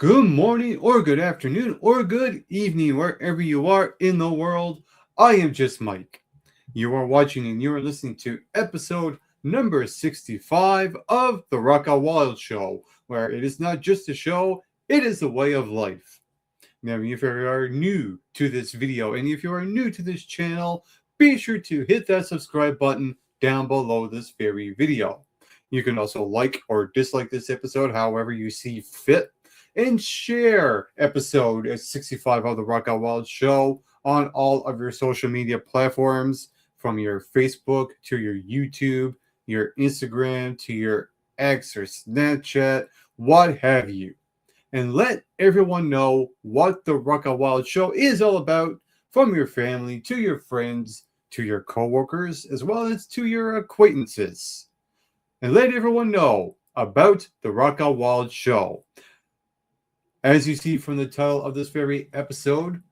Good morning, or good afternoon, or good evening, wherever you are in the world. I am just Mike. You are watching and you are listening to episode number 65 of The Rocka Wild Show, where it is not just a show, it is a way of life. Now, if you are new to this video and if you are new to this channel, be sure to hit that subscribe button down below this very video. You can also like or dislike this episode however you see fit, and share episode 65 of the Rock Out Wild Show on all of your social media platforms, from your Facebook to your YouTube, your Instagram to your X or Snapchat, what have you. And let everyone know what the Rock Out Wild Show is all about, from your family to your friends to your coworkers, as well as to your acquaintances. And let everyone know about the Rock Out Wild Show. As you see from the title of this very episode,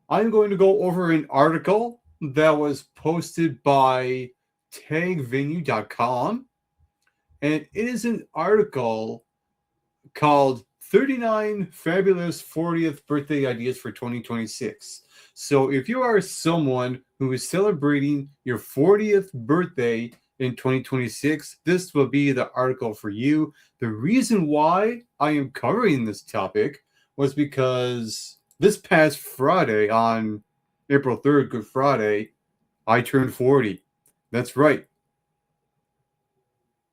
I'm going to go over an article that was posted by tagvenue.com, and it is an article called 39 Fabulous 40th Birthday Ideas for 2026. So if you are someone who is celebrating your 40th birthday in 2026, this will be the article for you. The reason why I am covering this topic was because this past Friday, on April 3rd, Good Friday, I turned 40. That's right.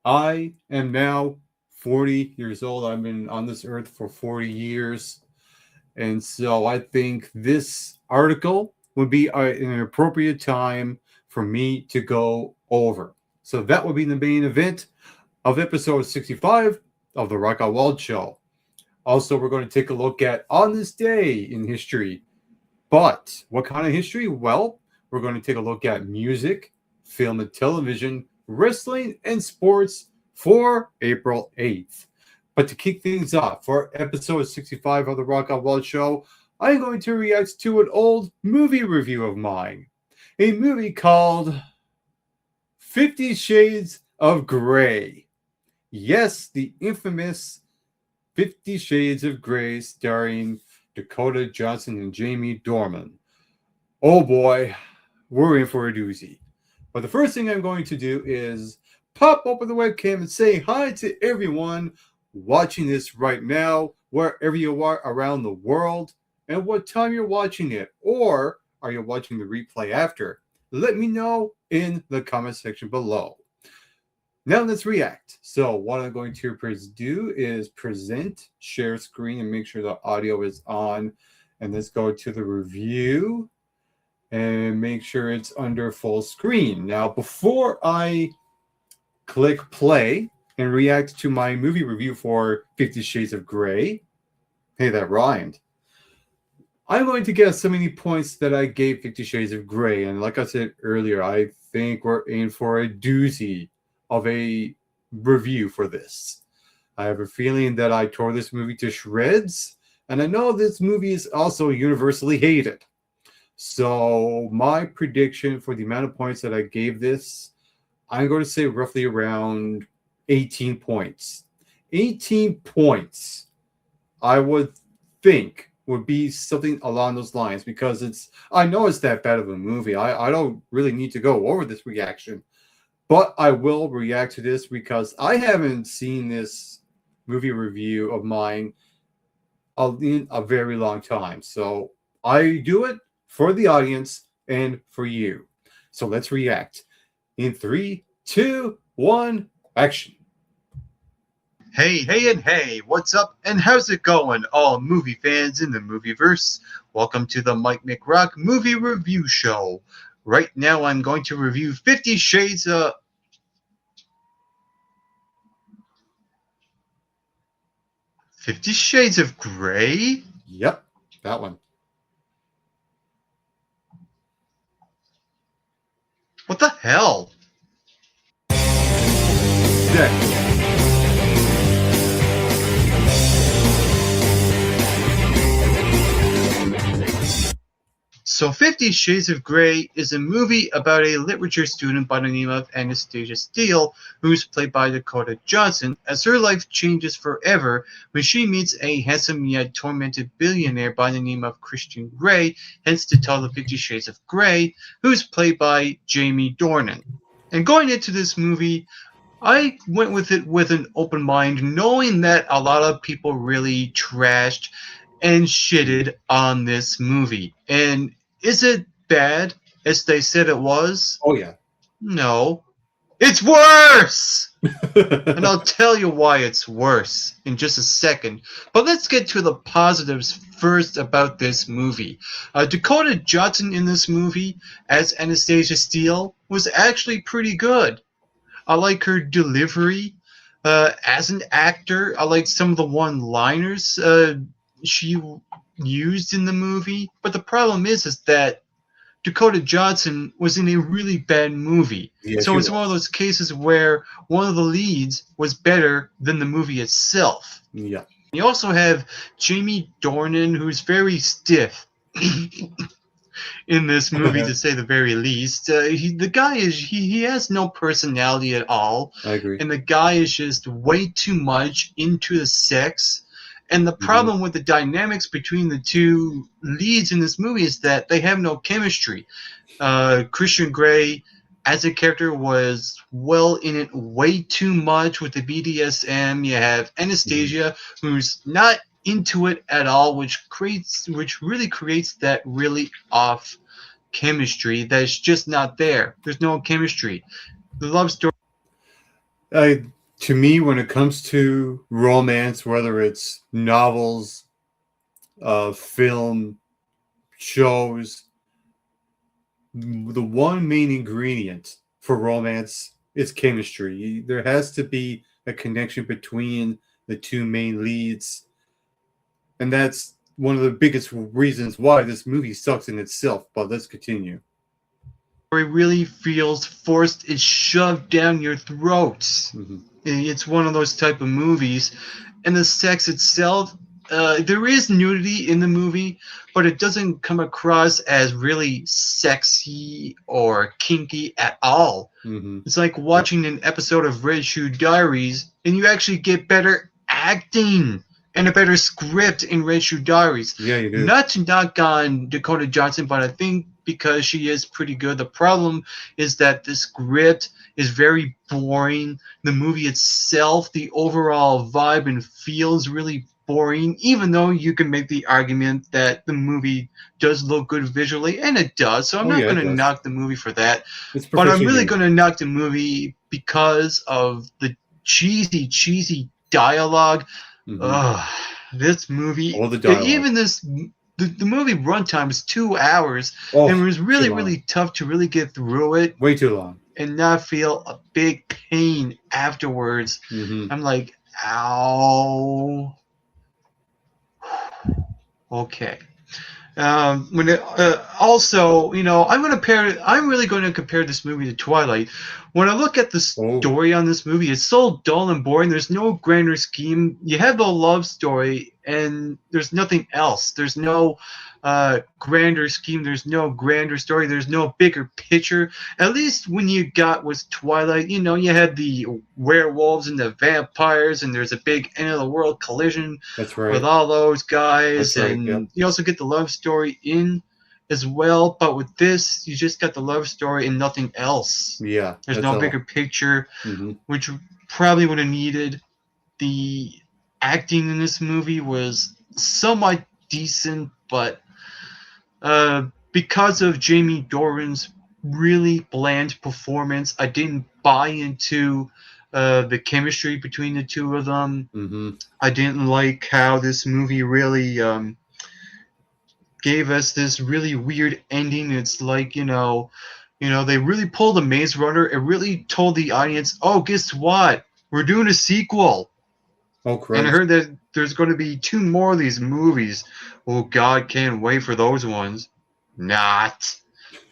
I am now 40 years old. I've been on this earth for 40 years. And so I think this article would be an appropriate time for me to go over. So that will be the main event of episode 65 of the Rock Out Wild Show. Also, we're going to take a look at on this day in history. But what kind of history? Well, we're going to take a look at music, film and television, wrestling, and sports for April 8th. But to kick things off, for episode 65 of the Rock Out Wild Show, I'm going to react to an old movie review of mine. A movie called 50 Shades of Grey. Yes, the infamous 50 Shades of Grey, starring Dakota Johnson and Jamie Dornan. Oh boy, we're in for a doozy. But the first thing I'm going to do is pop open the webcam and say hi to everyone watching this right now, wherever you are around the world, and what time you're watching it, or are you watching the replay after? Let me know in the comment section below. Now let's react. So what I'm going to do is present, share screen, and make sure the audio is on. And let's go to the review and make sure it's under full screen. Now, before I click play and react to my movie review for 50 Shades of Grey, hey, that rhymed, I'm going to guess how many points that I gave 50 Shades of Grey. And like I said earlier, I think we're in for a doozy of a review for this. I have a feeling that I tore this movie to shreds, and I know this movie is also universally hated. So my prediction for the amount of points that I gave this, I'm going to say roughly around 18 points. 18 points, I would think, would be something along those lines, because I know it's that bad of a movie. I don't really need to go over this reaction, but I will react to this because I haven't seen this movie review of mine in a very long time. So I do it for the audience and for you. So let's react. In 3, 2, 1, action. Hey, what's up and how's it going, all movie fans in the Movieverse? Welcome to the Mike McRock Movie Review Show. Right now I'm going to review 50 Shades of... 50 Shades of Grey? Yep, that one. What the hell? Next. So 50 Shades of Grey is a movie about a literature student by the name of Anastasia Steele, who's played by Dakota Johnson, as her life changes forever when she meets a handsome yet tormented billionaire by the name of Christian Grey, hence the title 50 Shades of Grey, who's played by Jamie Dornan. And going into this movie, I went with it with an open mind, knowing that a lot of people really trashed and shitted on this movie. And is it bad as they said it was? Oh yeah. No. It's worse! And I'll tell you why it's worse in just a second. But let's get to the positives first about this movie. Dakota Johnson in this movie as Anastasia Steele was actually pretty good. I like her delivery as an actor. I like some of the one-liners she used in the movie. But the problem is that Dakota Johnson was in a really bad movie. Yes, So she it's was. one of those cases where one of the leads was better than the movie itself. Yeah. You also have Jamie Dornan, who's very stiff in this movie, to say the very least. The guy he has no personality at all, I agree. and the guy is just way too much into the sex. And the problem with the dynamics between the two leads in this movie is that they have no chemistry. Christian Grey, as a character, was well in it way too much with the BDSM. You have Anastasia, who's not into it at all, which really creates that really off chemistry that's just not there. There's no chemistry. The love story. To me, when it comes to romance, whether it's novels, film, shows, the one main ingredient for romance is chemistry. There has to be a connection between the two main leads. And that's one of the biggest reasons why this movie sucks in itself. But let's continue. Really feels forced. It's shoved down your throats. It's one of those type of movies. And the sex itself, there is nudity in the movie, but it doesn't come across as really sexy or kinky at all. It's like watching an episode of Red Shoe Diaries, and you actually get better acting and a better script in Red Shoe Diaries. Yeah, you do. Not to knock on Dakota Johnson, but I think because she is pretty good. The problem is that the script is very boring. The movie itself, the overall vibe and feel is really boring, even though you can make the argument that the movie does look good visually, and it does. So I'm not going to knock the movie for that. But I'm really going to knock the movie because of the cheesy dialogue. This movie, even this, the movie runtime is 2 hours, and it was really tough to really get through it. Way too long. And not feel a big pain afterwards. I'm like, ow. Okay. Also, I'm really going to compare this movie to Twilight. When I look at the story on this movie, it's so dull and boring. There's no grander scheme. You have the love story, and there's nothing else. There's no grander scheme. There's no grander story. There's no bigger picture. At least when you got was Twilight, you had the werewolves and the vampires, and there's a big end of the world collision. That's right. With all those guys. That's and right, you also get the love story in as well. But with this, you just got the love story and nothing else. Yeah. There's no bigger picture, which probably would have needed. The acting in this movie was somewhat decent, but because of Jamie Dornan's really bland performance, I didn't buy into the chemistry between the two of them. I didn't like how this movie really gave us this really weird ending. It's like, they really pulled a Maze Runner. It really told the audience, oh, guess what? We're doing a sequel. Oh, correct. And I heard that there's going to be 2 more of these movies. Oh, God, can't wait for those ones. Not.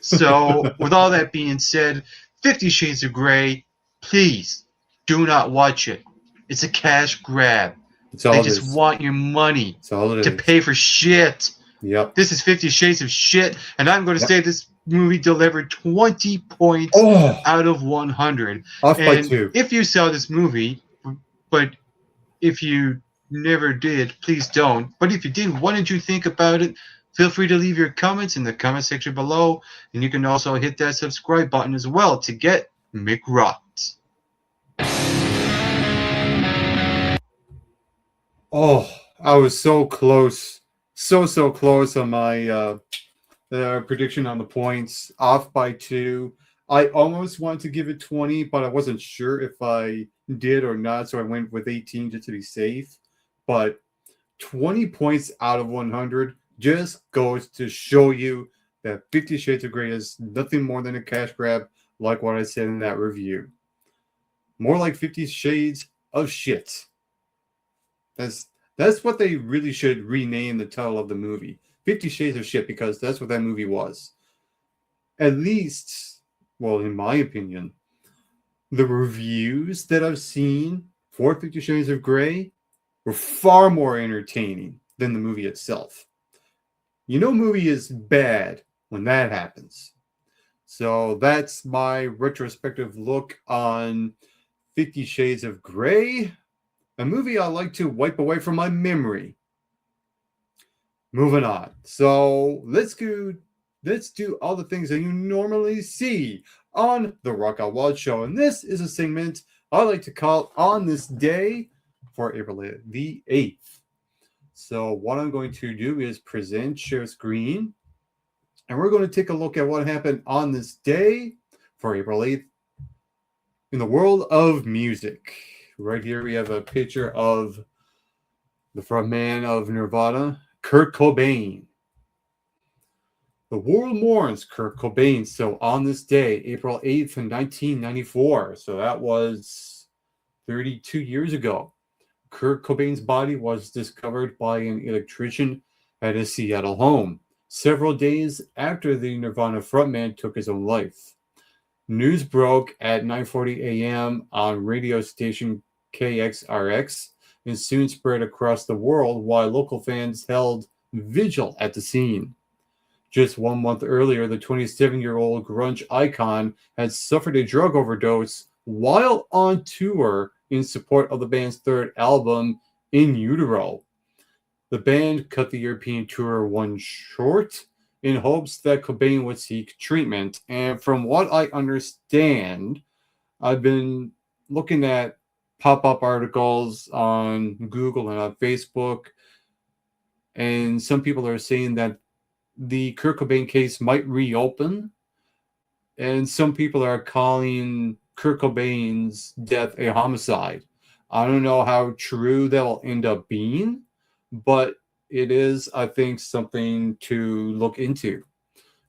So, with all that being said, 50 Shades of Grey, please do not watch it. It's a cash grab. They just want your money to pay for shit. Yep. This is 50 Shades of Shit, and I'm going to say this movie delivered 20 points Oh, out of 100. off by And 2. if you saw this movie, but if you never did, please don't. But if you did, what did you think about it? Feel free to leave your comments in the comment section below, and you can also hit that subscribe button as well to get McRocked. Oh, I was so close. So close on my prediction on the points. Off by 2. I almost wanted to give it 20, but I wasn't sure if I did or not, so I went with 18 just to be safe. But 20 points out of 100 just goes to show you that 50 Shades of Grey is nothing more than a cash grab, like what I said in that review. More like 50 Shades of Shit. That's what they really should rename the title of the movie. 50 Shades of Shit, because that's what that movie was. At least, well, in my opinion, the reviews that I've seen for 50 Shades of Grey were far more entertaining than the movie itself. You know, movie is bad when that happens. So that's my retrospective look on 50 Shades of Grey, a movie I like to wipe away from my memory. Moving on. So let's do all the things that you normally see on the Rock Out Wild Show. And this is a segment I like to call On This Day for April the 8th. So what I'm going to do is share screen, and we're going to take a look at what happened on this day for April 8th in the world of music. Right here we have a picture of the frontman of Nirvana, Kurt Cobain. The world mourns Kurt Cobain. So on this day, April 8th, 1994, so that was 32 years ago, Kurt Cobain's body was discovered by an electrician at his Seattle home, several days after the Nirvana frontman took his own life. News broke at 9:40 a.m. on radio station KXRX and soon spread across the world while local fans held vigil at the scene. Just 1 month earlier, the 27-year-old grunge icon had suffered a drug overdose while on tour in support of the band's third album, In Utero. The band cut the European tour one short in hopes that Cobain would seek treatment. And from what I understand, I've been looking at pop-up articles on Google and on Facebook, and some people are saying that the Kurt Cobain case might reopen, and some people are calling Kurt Cobain's death a homicide. I don't know how true that'll end up being, but it is, I think, something to look into.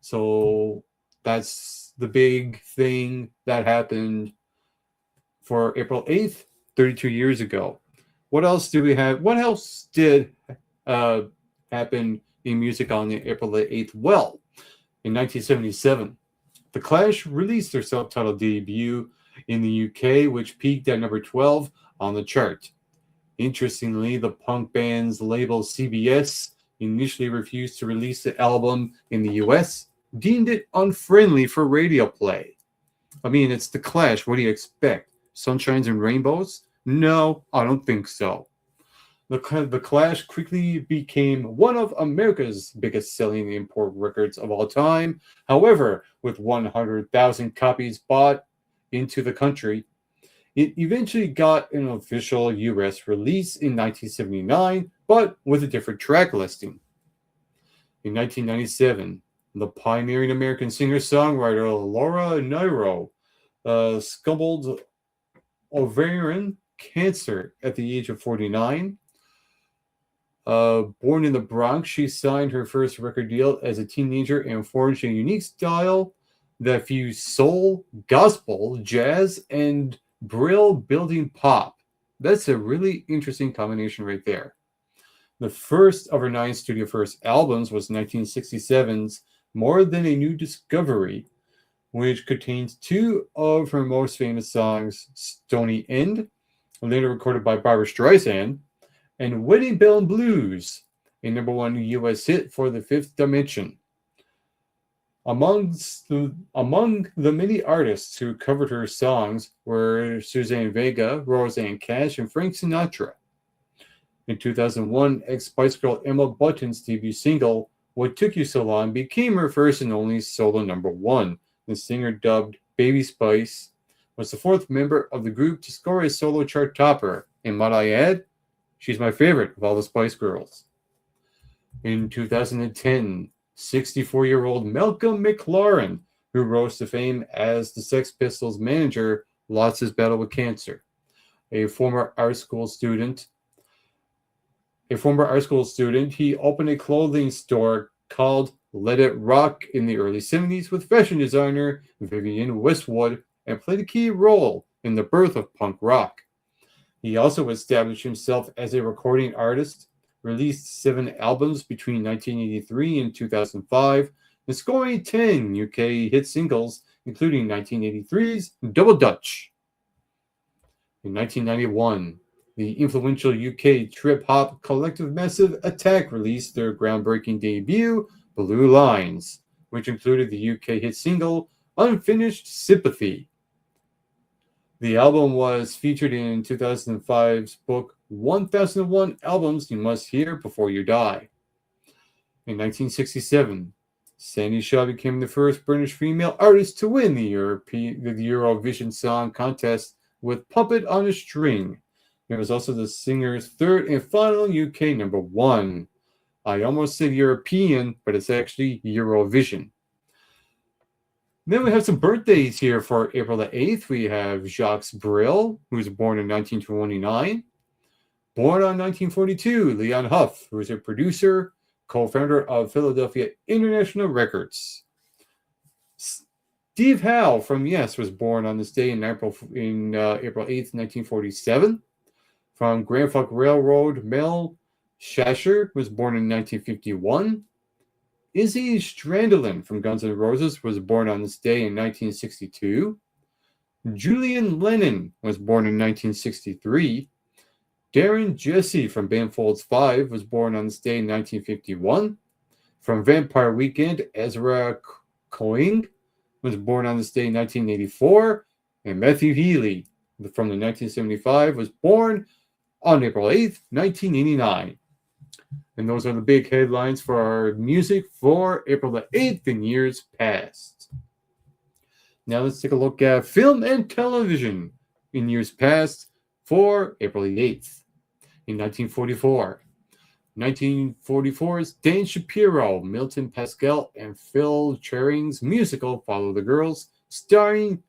So that's the big thing that happened for April 8th, 32 years ago. What else do we have? What else did happen in music on April the 8th? Well, in 1977, The Clash released their self-titled debut in the UK, which peaked at number 12 on the chart. Interestingly, the punk band's label CBS initially refused to release the album in the US, deemed it unfriendly for radio play. I mean, it's The Clash. What do you expect? Sunshines and rainbows? No, I don't think so. The Clash quickly became one of America's biggest selling import records of all time. However, with 100,000 copies bought into the country, it eventually got an official US release in 1979, but with a different track listing. In 1997, the pioneering American singer-songwriter Laura Nyro succumbed ovarian cancer at the age of 49. Born in the Bronx, she signed her first record deal as a teenager and forged a unique style that fused soul, gospel, jazz, and brill building pop. That's a really interesting combination right there. The first of her 9 studio first albums was 1967's More Than a New Discovery, which contains 2 of her most famous songs, Stony End, later recorded by Barbra Streisand, and Wedding Bell and Blues, a #1 US hit for The Fifth Dimension. Among the many artists who covered her songs were Suzanne Vega, Roseanne Cash, and Frank Sinatra. In 2001, ex-Spice Girl Emma Bunton's debut single, What Took You So Long, became her first and only solo #1. The singer, dubbed Baby Spice, was the fourth member of the group to score a solo chart topper. And might I add, she's my favorite of all the Spice Girls. In 2010, 64-year-old Malcolm McLaren, who rose to fame as the Sex Pistols manager, lost his battle with cancer. A former art school student, he opened a clothing store called Let It Rock in the early 70s with fashion designer Vivienne Westwood and played a key role in the birth of punk rock. He also established himself as a recording artist, released 7 albums between 1983 and 2005, and scoring 10 UK hit singles, including 1983's Double Dutch. In 1991, the influential UK trip-hop collective Massive Attack released their groundbreaking debut, Blue Lines, which included the UK hit single Unfinished Sympathy. The album was featured in 2005's book 1001 Albums You Must Hear Before You Die. In 1967, Sandy Shaw became the first British female artist to win the Eurovision Song Contest with Puppet on a String. It was also the singer's third and final UK #1. I almost said European, but it's actually Eurovision. Then we have some birthdays here for April the 8th. We have Jacques Brel, who was born in 1929. Born on 1942, Leon Huff, who is a producer, co-founder of Philadelphia International Records. Steve Howe from Yes was born on this day in April 8th, 1947. From Grand Funk Railroad, Mel Shasher was born in 1951. Izzy Stradlin from Guns N' Roses was born on this day in 1962. Julian Lennon was born in 1963. Darren Jesse from Band Folds 5 was born on this day in 1951. From Vampire Weekend, Ezra Koenig was born on this day in 1984. And Matthew Healy from the 1975 was born on April 8th, 1989. And those are the big headlines for our music for April the 8th in years past. Now let's take a look at film and television in years past for April the 8th. In 1944, 1944's Dan Shapiro, Milton Pascal, and Phil Chering's musical Follow the Girls, starring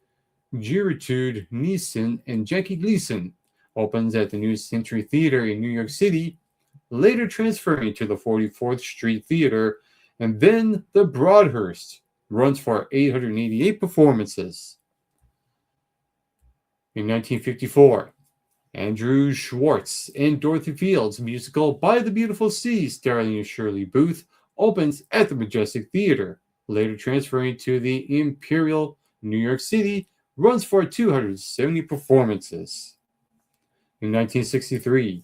Gertrude Nielsen and Jackie Gleason, opens at the New Century Theater in New York City, later transferring to the 44th Street Theater, and then the Broadhurst, runs for 888 performances. In 1954, Andrew Schwartz and Dorothy Fields' musical By the Beautiful Sea, starring Shirley Booth, opens at the Majestic Theater, later transferring to the Imperial New York City, runs for 270 performances. In 1963,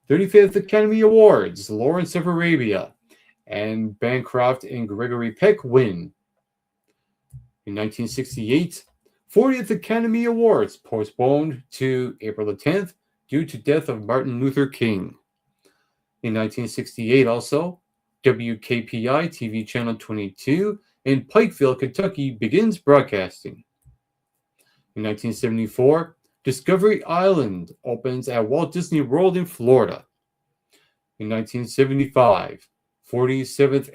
35th Academy Awards, Lawrence of Arabia, and Bancroft and Gregory Peck win. In 1968, 40th Academy Awards postponed to April the 10th due to death of Martin Luther King. In 1968 also, WKPI TV Channel 22 in Pikeville, Kentucky begins broadcasting. In 1974, Discovery Island opens at Walt Disney World in Florida. In 1975, 47th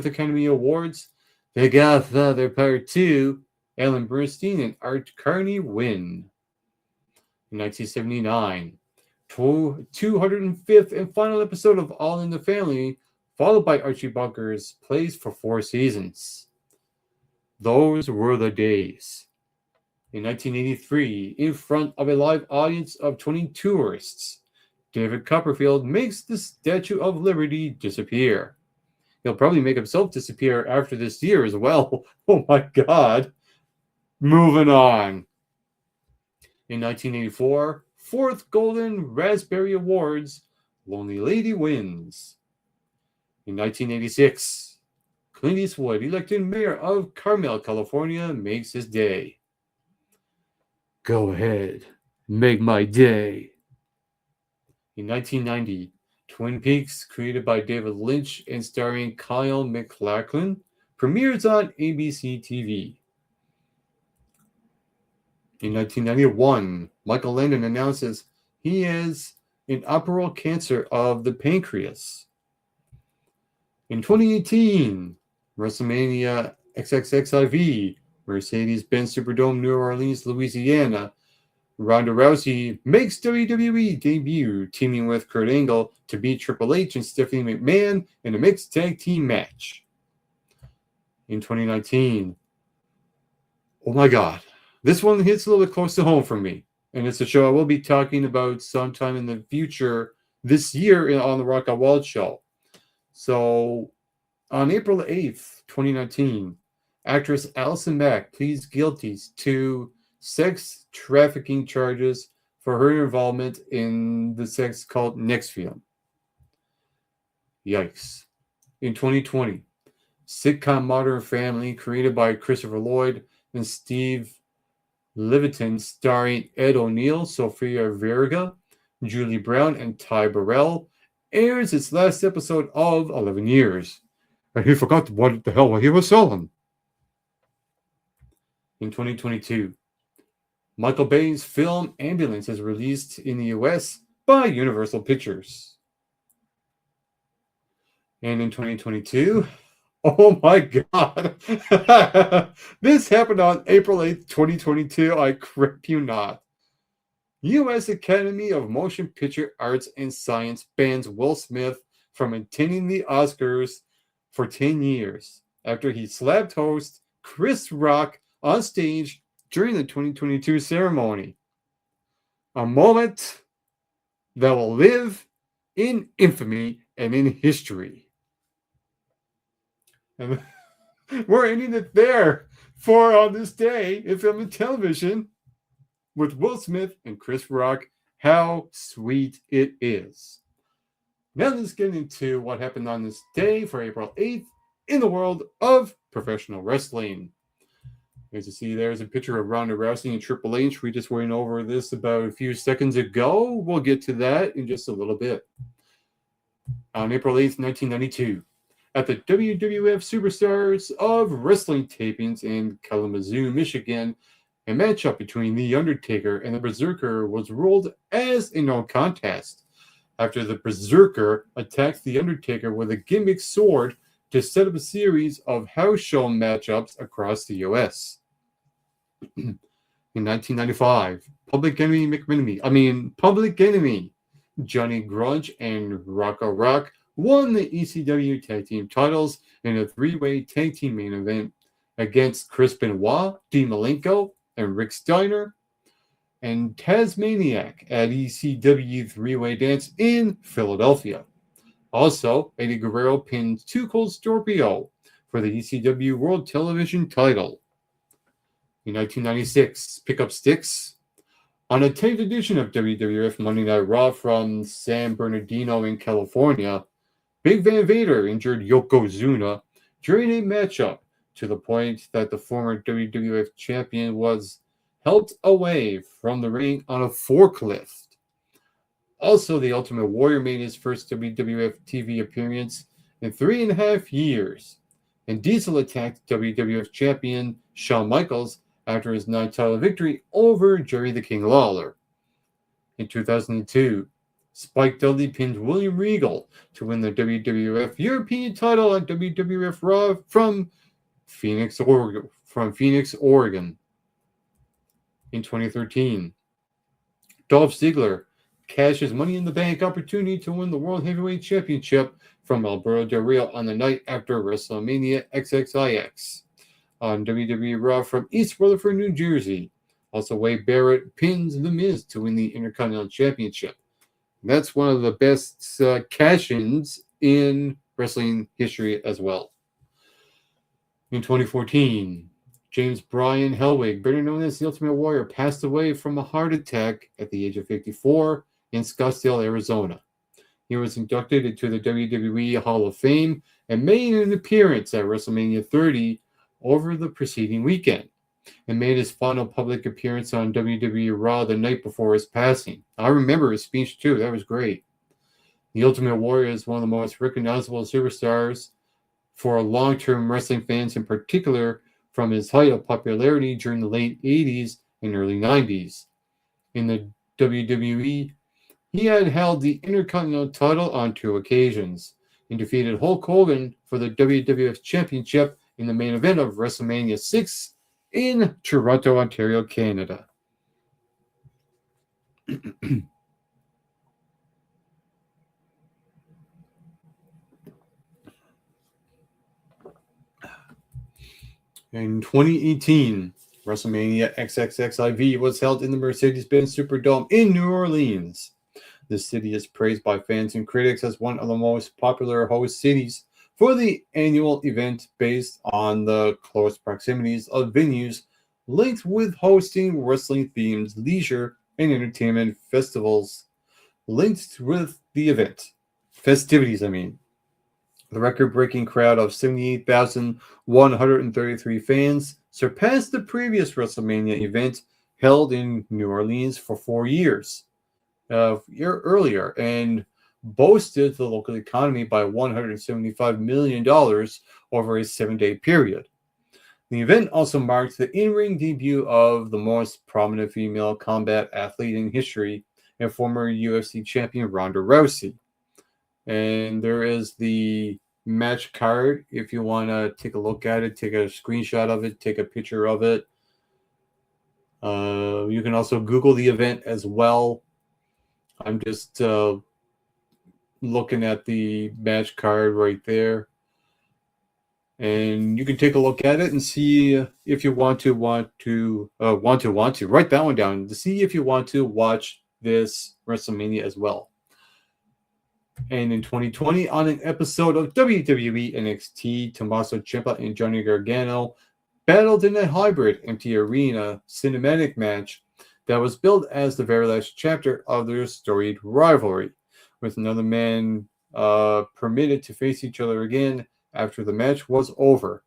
Academy Awards, The Godfather Part 2, Ellen Bernstein and Art Carney win. In 1979, 205th and final episode of All in the Family, followed by Archie Bunker's plays for 4 seasons. Those were the days. In 1983, in front of a live audience of 20 tourists, David Copperfield makes the Statue of Liberty disappear. He'll probably make himself disappear after this year as well. Oh my God. Moving on. In 1984, 4th Golden Raspberry Awards, Lonely Lady wins. In 1986, Clint Eastwood, elected mayor of Carmel, California, makes his day. Go ahead, make my day. In 1990, Twin Peaks, created by David Lynch and starring Kyle MacLachlan, premieres on ABC TV. In 1991, Michael Landon announces he has inoperable cancer of the pancreas. In 2018, WrestleMania XXXIV, Mercedes-Benz Superdome, New Orleans, Louisiana, Ronda Rousey makes WWE debut, teaming with Kurt Angle to beat Triple H and Stephanie McMahon in a mixed tag team match. In 2019, oh my God, this one hits a little bit close to home for me, and it's a show I will be talking about sometime in the future this year on the Rock and Wild show. So, on April 8th, 2019, actress Allison Mack pleads guilty to sex trafficking charges for her involvement in the sex cult NXIVM. Yikes. In 2020, sitcom Modern Family, created by Christopher Lloyd and Steve Levitan, starring Ed O'Neill, Sofia Vergara, Julie Brown, and Ty Burrell, airs its last episode of 11 years. And he forgot what the hell he was selling. In 2022, Michael Bay's film Ambulance is released in the US by Universal Pictures. And in 2022, oh my God, this happened on April 8th, 2022. I crap you not. U.S. Academy of Motion Picture Arts and Science bans Will Smith from attending the Oscars for 10 years after he slapped host Chris Rock on stage during the 2022 ceremony. A moment that will live in infamy and in history. And we're ending it there for on this day in film and television with Will Smith and Chris Rock. How sweet it is. Now let's get into what happened on this day for April 8th in the world of professional wrestling. As you see, there's a picture of Ronda Rousey and Triple H. We just went over this about a few seconds ago. We'll get to that in just a little bit. On April 8th, 1992, at the WWF Superstars of Wrestling tapings in Kalamazoo, Michigan, a matchup between The Undertaker and the Berserker was ruled as a no contest after the Berserker attacked The Undertaker with a gimmick sword to set up a series of house show matchups across the U.S. In 1995, Public Enemy Johnny Grudge and Rocco Rock won the ECW Tag Team titles in a three-way tag team main event against Chris Benoit, Dean Malenko, and Rick Steiner, and Tasmaniac at ECW three-way dance in Philadelphia. Also, Eddie Guerrero pinned Too Cold Scorpio for the ECW World Television title. In 1996, Pick Up Sticks. On a taped edition of WWF Monday Night Raw from San Bernardino in California, Big Van Vader injured Yokozuna during a matchup to the point that the former WWF champion was helped away from the ring on a forklift. Also, the Ultimate Warrior made his first WWF TV appearance in 3.5 years, and Diesel attacked WWF champion Shawn Michaels after his non-title victory over Jerry the King Lawler. In 2002, Spike Dudley pinned William Regal to win the WWF European title on WWF Raw from Phoenix, Oregon. In 2013, Dolph Ziggler cashes Money in the Bank opportunity to win the World Heavyweight Championship from Alberto Del Rio on the night after WrestleMania XXIX on WWE Raw from East Rutherford, New Jersey. Also, Wade Barrett pins The Miz to win the Intercontinental Championship. And that's one of the best cash-ins in wrestling history as well. In 2014, James Bryan Hellwig, better known as the Ultimate Warrior, passed away from a heart attack at the age of 54 in Scottsdale, Arizona. He was inducted into the WWE Hall of Fame and made an appearance at WrestleMania 30 over the preceding weekend, and made his final public appearance on WWE Raw the night before his passing. I remember his speech too. That was great. The Ultimate Warrior is one of the most recognizable superstars for long-term wrestling fans, in particular from his height of popularity during the late 80s and early 90s. In the WWE, he had held the Intercontinental title on 2 occasions and defeated Hulk Hogan for the WWF Championship in the main event of WrestleMania 6 in Toronto, Ontario, Canada. In 2018, WrestleMania XXXIV was held in the Mercedes-Benz Superdome in New Orleans. The city is praised by fans and critics as one of the most popular host cities for the annual event, based on the close proximities of venues linked with hosting wrestling-themed leisure and entertainment festivals linked with the event. Festivities, I mean. The record-breaking crowd of 78,133 fans surpassed the previous WrestleMania event held in New Orleans for 4 years earlier, and boosted the local economy by $175 million over a 7-day period. The event also marked the in-ring debut of the most prominent female combat athlete in history, and former UFC champion Ronda Rousey. And there is the match card if you want to take a look at it, take a screenshot of it, take a picture of it. You can also Google the event as well. I'm just looking at the match card right there, and you can take a look at it and see if you want to write that one down to see if you want to watch this WrestleMania as well. And in 2020, on an episode of WWE NXT, Tommaso Ciampa and Johnny Gargano battled in a hybrid empty arena cinematic match that was billed as the very last chapter of their storied rivalry, with another man permitted to face each other again after the match was over.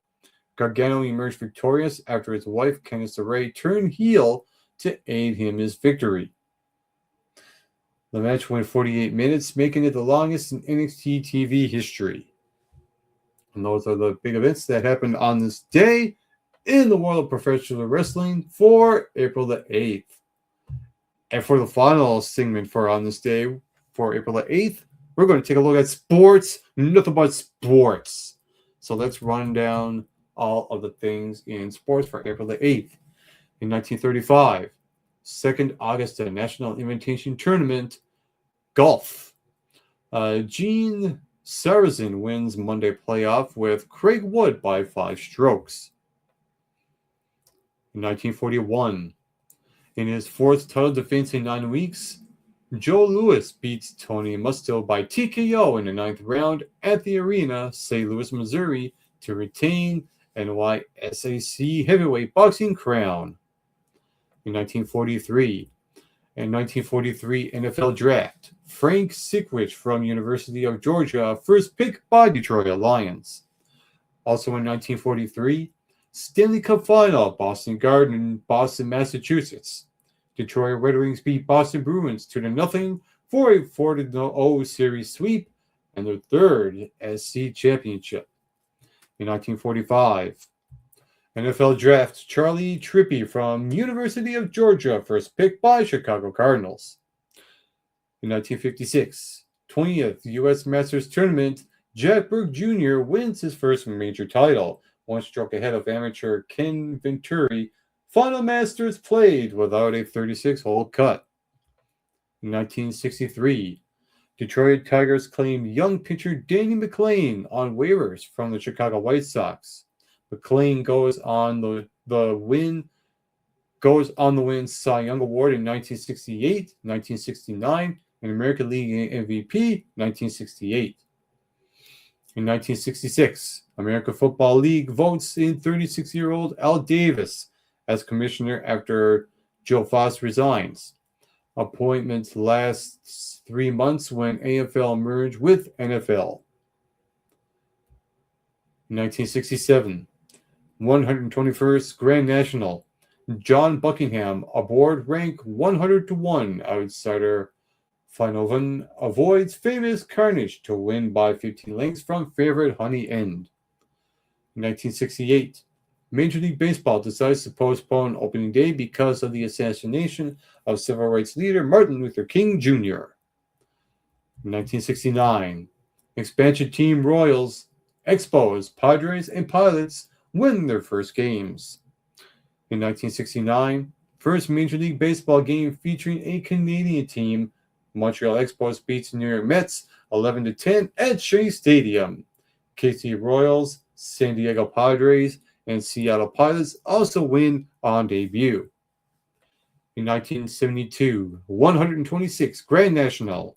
Gargano emerged victorious after his wife, Candice LeRae, turned heel to aid him in his victory. The match went 48 minutes, making it the longest in NXT TV history. And those are the big events that happened on this day in the world of professional wrestling for April the 8th. And for the final segment for on this day, for April the 8th, we're going to take a look at sports, nothing but sports. So let's run down all of the things in sports for April the 8th. In 1935, 2nd Augusta National Invitation Tournament, golf. Gene Sarazen wins Monday playoff with Craig Wood by 5 strokes. In 1941, in his 4th title defense in 9 weeks, Joe Louis beats Tony Musto by TKO in the 9th round at the arena, St. Louis, Missouri, to retain NYSAC heavyweight boxing crown. In 1943 NFL Draft, Frank Sikowicz from University of Georgia, first pick by Detroit Lions. Also in 1943, Stanley Cup Final, Boston Garden, Boston, Massachusetts. Detroit Red Wings beat Boston Bruins 2-0 for a 4-0 series sweep and their 3rd SC championship. In 1945, NFL Draft, Charlie Trippi from University of Georgia, first pick by Chicago Cardinals. In 1956, 20th U.S. Masters Tournament, Jack Burke Jr. wins his first major title, 1 stroke ahead of amateur Ken Venturi. Final Masters played without a 36-hole cut. In 1963, Detroit Tigers claimed young pitcher Danny McLain on waivers from the Chicago White Sox. McLain goes on the win Cy Young Award in 1968, 1969, and American League MVP 1968. In 1966, American Football League votes in 36-year-old Al Davis as commissioner after Joe Foss resigns. appointment lasts 3 months when AFL merged with NFL. 1967, 121st Grand National. John Buckingham aboard rank 100-1 outsider Flanagan avoids famous carnage to win by 15 lengths from favorite Honey End. 1968, Major League Baseball decides to postpone opening day because of the assassination of civil rights leader Martin Luther King Jr. 1969, expansion team Royals, Expos, Padres, and Pilots win their first games. In 1969, first Major League Baseball game featuring a Canadian team, Montreal Expos beats New York Mets 11-10 at Shea Stadium. KC Royals, San Diego Padres, and Seattle Pilots also win on debut. In 1972, 126 Grand National.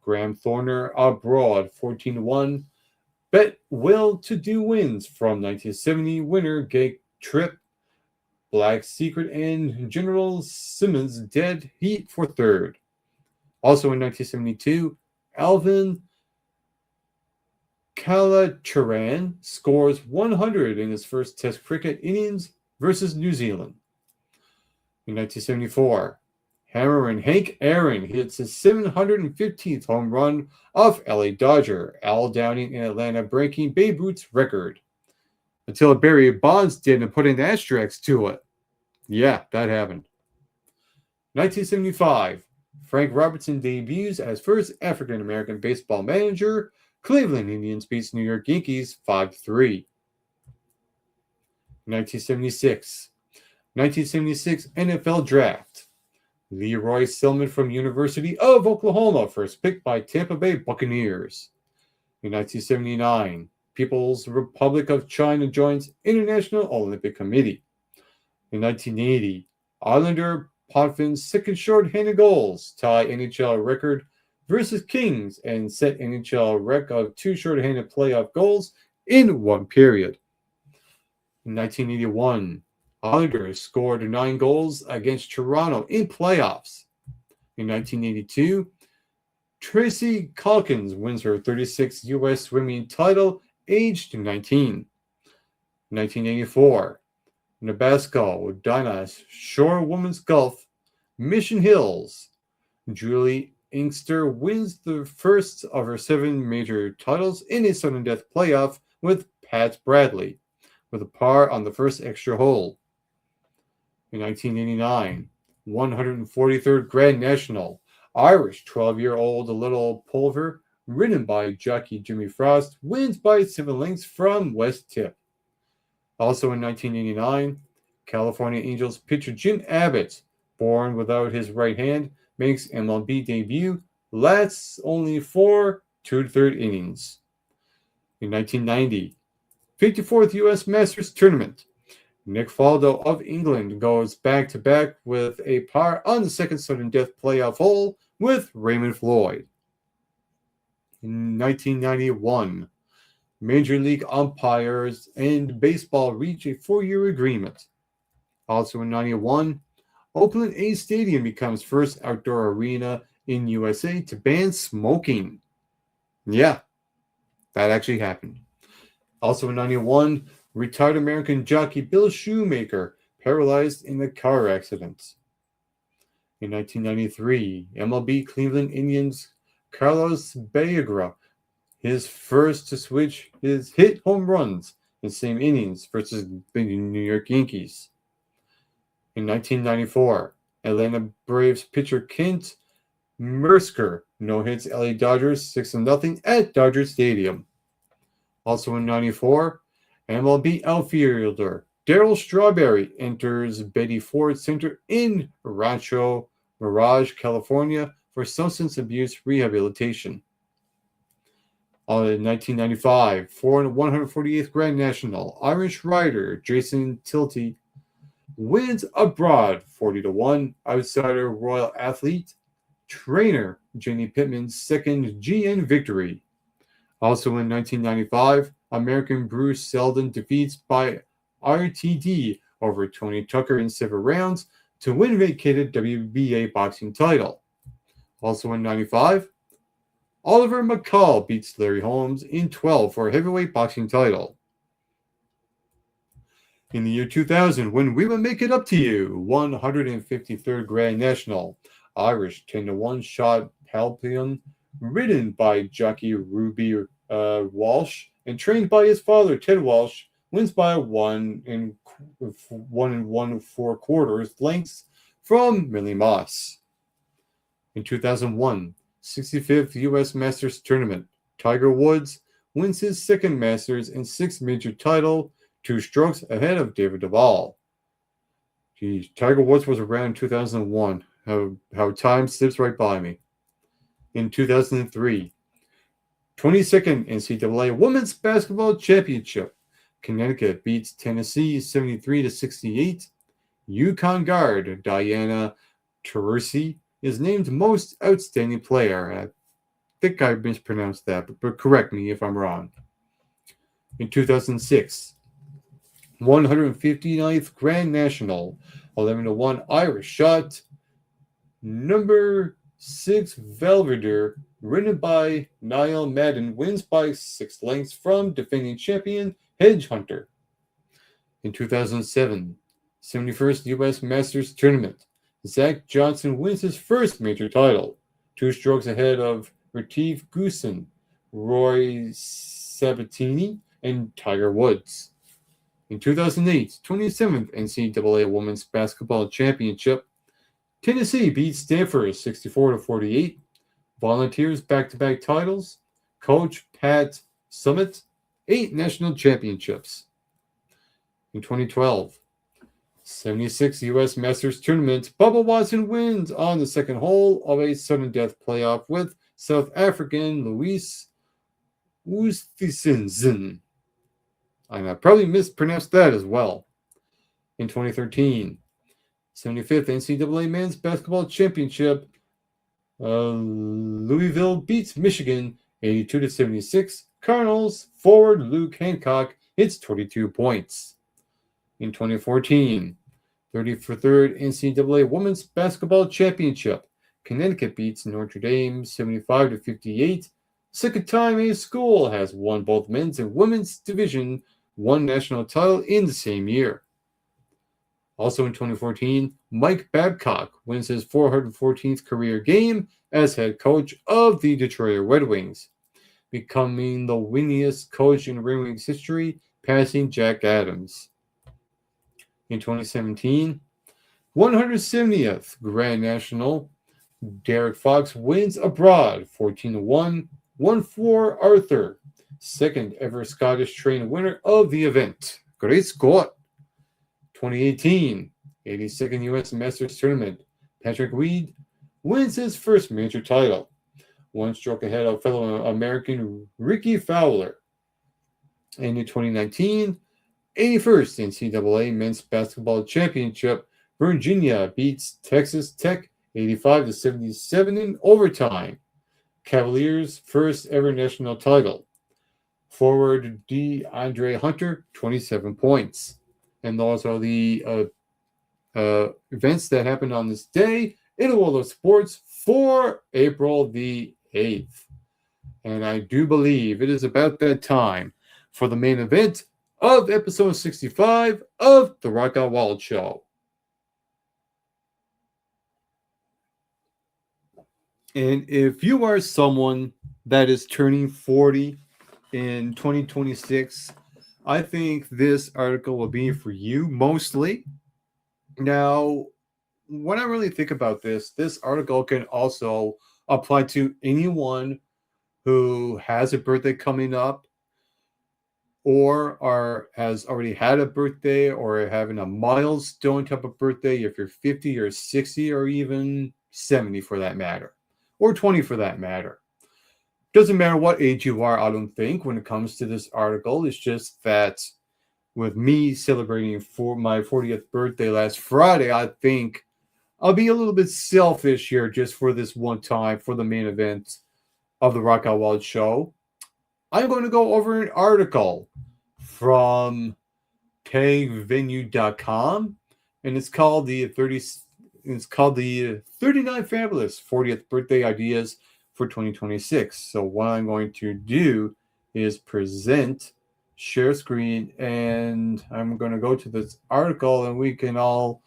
Graham Thorner abroad 14-1. Bet well-to-do wins from 1970 winner Gay Tripp. Black Secret and General Simmons dead heat for third. Also in 1972, Alvin Kalachuran scores 100 in his first Test cricket innings versus New Zealand. In 1974, Hammer and Hank Aaron hits his 715th home run off LA Dodger Al Downing in Atlanta, breaking Babe Ruth's record. Until Barry Bonds did and put an asterisk to it. Yeah, that happened. 1975, Frank Robertson debuts as first African-American baseball manager. Cleveland Indians beats New York Yankees 5-3. 1976 NFL Draft. Leroy Selman from University of Oklahoma, first pick by Tampa Bay Buccaneers. In 1979, People's Republic of China joins International Olympic Committee. In 1980, Islander Potvin second short-handed goals tie NHL record versus Kings and set NHL record of 2 short-handed playoff goals in one period. In 1981, Islanders scored 9 goals against Toronto in playoffs. In 1982, Tracy Calkins wins her 36th U.S. swimming title, aged 19. 1984, Nebraska, Dinah Shore Women's Golf, Mission Hills. Julie Inkster wins the first of her 7 major titles in a sudden death playoff with Pat Bradley, with a par on the first extra hole. In 1989, 143rd Grand National, Irish 12-year-old Little Pulver, ridden by jockey Jimmy Frost, wins by 7 lengths from West Tip. Also in 1989, California Angels pitcher Jim Abbott, born without his right hand, makes MLB debut, lasts only 4 2/3 innings. In 1990, 54th U.S. Masters Tournament, Nick Faldo of England goes back-to-back with a par on the second sudden death playoff hole with Raymond Floyd. In 1991, Major League umpires and baseball reach a 4-year agreement. Also in 91, Oakland A's Stadium becomes first outdoor arena in USA to ban smoking. Yeah, that actually happened. Also in 91, retired American jockey Bill Shoemaker paralyzed in a car accident. In 1993, MLB Cleveland Indians Carlos Baerga, his first to switch his hit home runs in same innings versus the New York Yankees. In 1994, Atlanta Braves pitcher Kent Mersker no-hits LA Dodgers 6-0 at Dodger Stadium. Also in 94, MLB outfielder Darryl Strawberry enters Betty Ford Center in Rancho Mirage, California for substance abuse rehabilitation. In 1995, for the 148th Grand National, Irish rider Jason Tilty wins abroad 40-1, outsider Royal Athlete, trainer Jenny Pittman's second GN victory. Also in 1995, American Bruce Seldon defeats by RTD over Tony Tucker in 7 rounds to win vacated WBA boxing title. Also in 95, Oliver McCall beats Larry Holmes in 12 for a heavyweight boxing title. In the year 2000, when We Will Make It Up to You, 153rd Grand National, Irish 10-1 shot Palpion, ridden by jockey Ruby Walsh and trained by his father Ted Walsh, wins by 1 1/4 lengths from Millie Moss. In 2001, 65th U.S. Masters Tournament, Tiger Woods wins his second Masters and sixth major title, 2 strokes ahead of David Duval. Geez, Tiger Woods was around in 2001. How time slips right by me. In 2003, 22nd NCAA Women's Basketball Championship, Connecticut beats Tennessee 73-68. UConn guard Diana Taurasi is named Most Outstanding Player. I think I mispronounced that, but correct me if I'm wrong. In 2006, 159th Grand National, 11-1 Irish shot, number 6 Belvedere, ridden by Niall Madden, wins by 6 lengths from defending champion Hedge Hunter. In 2007, 71st U.S. Masters Tournament, Zach Johnson wins his first major title, 2 strokes ahead of Retief Goosen, Roy Sabatini, and Tiger Woods. In 2008, 27th NCAA Women's Basketball Championship, Tennessee beats Stanford 64-48. Volunteers back-to-back titles. Coach Pat Summitt, 8 national championships. In 2012, 76 U.S. Masters Tournament, Bubba Watson wins on the second hole of a sudden death playoff with South African Louis Oosthuizen. And I probably mispronounced that as well. In 2013, 75th NCAA Men's Basketball Championship, Louisville beats Michigan 82-76. Cardinals forward Luke Hancock hits 22 points. In 2014, 33rd NCAA Women's Basketball Championship, Connecticut beats Notre Dame 75-58. Second time a school has won both men's and women's Division I national title in the same year. Also in 2014, Mike Babcock wins his 414th career game as head coach of the Detroit Red Wings, becoming the winningest coach in Red Wings history, passing Jack Adams. In 2017, 170th Grand National, Derek Fox wins abroad 14-1, 1-4 Arthur, second ever Scottish train winner of the event. Great Scott. 2018, 82nd U.S. Masters Tournament, Patrick Reed wins his first major title, 1 stroke ahead of fellow American Ricky Fowler. And in 2019, 81st NCAA Men's Basketball Championship, Virginia beats Texas Tech 85-77 in overtime. Cavaliers' first ever national title. Forward DeAndre Hunter, 27 points. And those are the events that happened on this day in the world of sports for April the 8th. And I do believe it is about that time for the main event of episode 65 of The Rock Out Wild Show. And if you are someone that is turning 40 in 2026, I think this article will be for you mostly. Now, when I really think about this article can also apply to anyone who has a birthday coming up or has already had a birthday or having a milestone type of birthday, if you're 50 or 60 or even 70 for that matter, or 20 for that matter. Doesn't matter what age you are, I don't think, when it comes to this article. It's just that with me celebrating for my 40th birthday last Friday, I think I'll be a little bit selfish here just for this one time for the main event of the Rock Out Wild Show. I'm going to go over an article from pegvenue.com, and it's called the It's called the 39 Fabulous 40th Birthday Ideas for 2026. So what I'm going to do is present, share screen, and I'm going to go to this article and we can all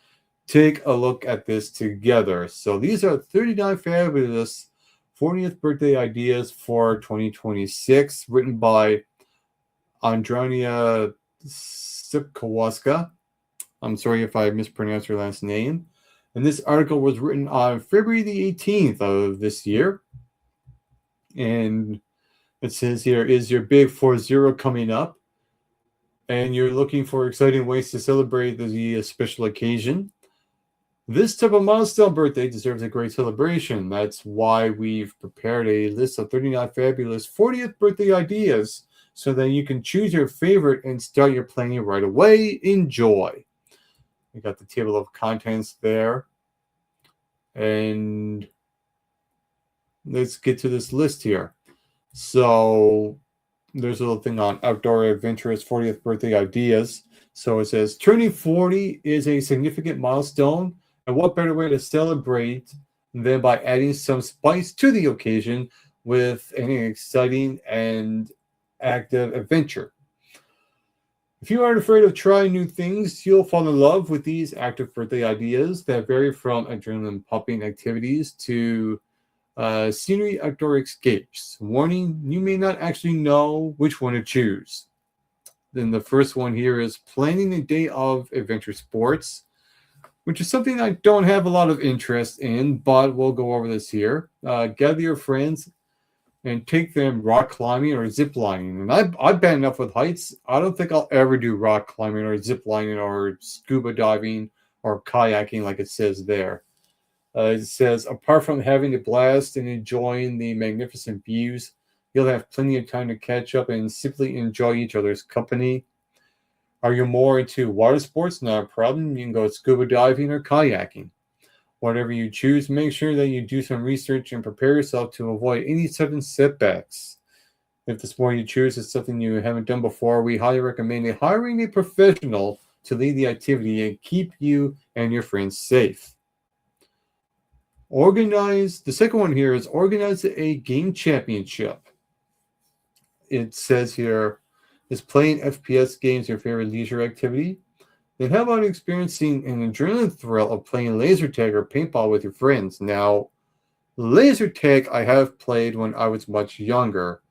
take a look at this together. So these are 39 Fabulous 40th Birthday Ideas for 2026, written by Andrania Sipkowska. I'm sorry if I mispronounced her last name. And this article was written on February the 18th of this year. And it says here, is your big 4-0 coming up? And you're looking for exciting ways to celebrate the special occasion? This type of milestone birthday deserves a great celebration. That's why we've prepared a list of 39 fabulous 40th birthday ideas so that you can choose your favorite and start your planning right away. Enjoy. We got the table of contents there. And let's get to this list here. So there's a little thing on outdoor adventurous 40th birthday ideas. So it says, turning 40 is a significant milestone. And what better way to celebrate than by adding some spice to the occasion with an exciting and active adventure? If you aren't afraid of trying new things, you'll fall in love with these active birthday ideas that vary from adrenaline-pumping activities to scenery outdoor escapes. Warning, you may not actually know which one to choose. Then the first one here is planning a day of adventure sports, which is something I don't have a lot of interest in, but we'll go over this here. Gather your friends and take them rock climbing or zip lining. And I've been enough with heights. I don't think I'll ever do rock climbing or zip lining or scuba diving or kayaking like it says there. It says, apart from having a blast and enjoying the magnificent views, you'll have plenty of time to catch up and simply enjoy each other's company. Are you more into water sports? Not a problem. You can go scuba diving or kayaking. Whatever you choose, make sure that you do some research and prepare yourself to avoid any sudden setbacks. If the sport you choose is something you haven't done before, we highly recommend hiring a professional to lead the activity and keep you and your friends safe. The second one here is organize a game championship. It says here, is playing FPS games your favorite leisure activity? Then how about experiencing an adrenaline thrill of playing laser tag or paintball with your friends? Now, laser tag I have played when I was much younger.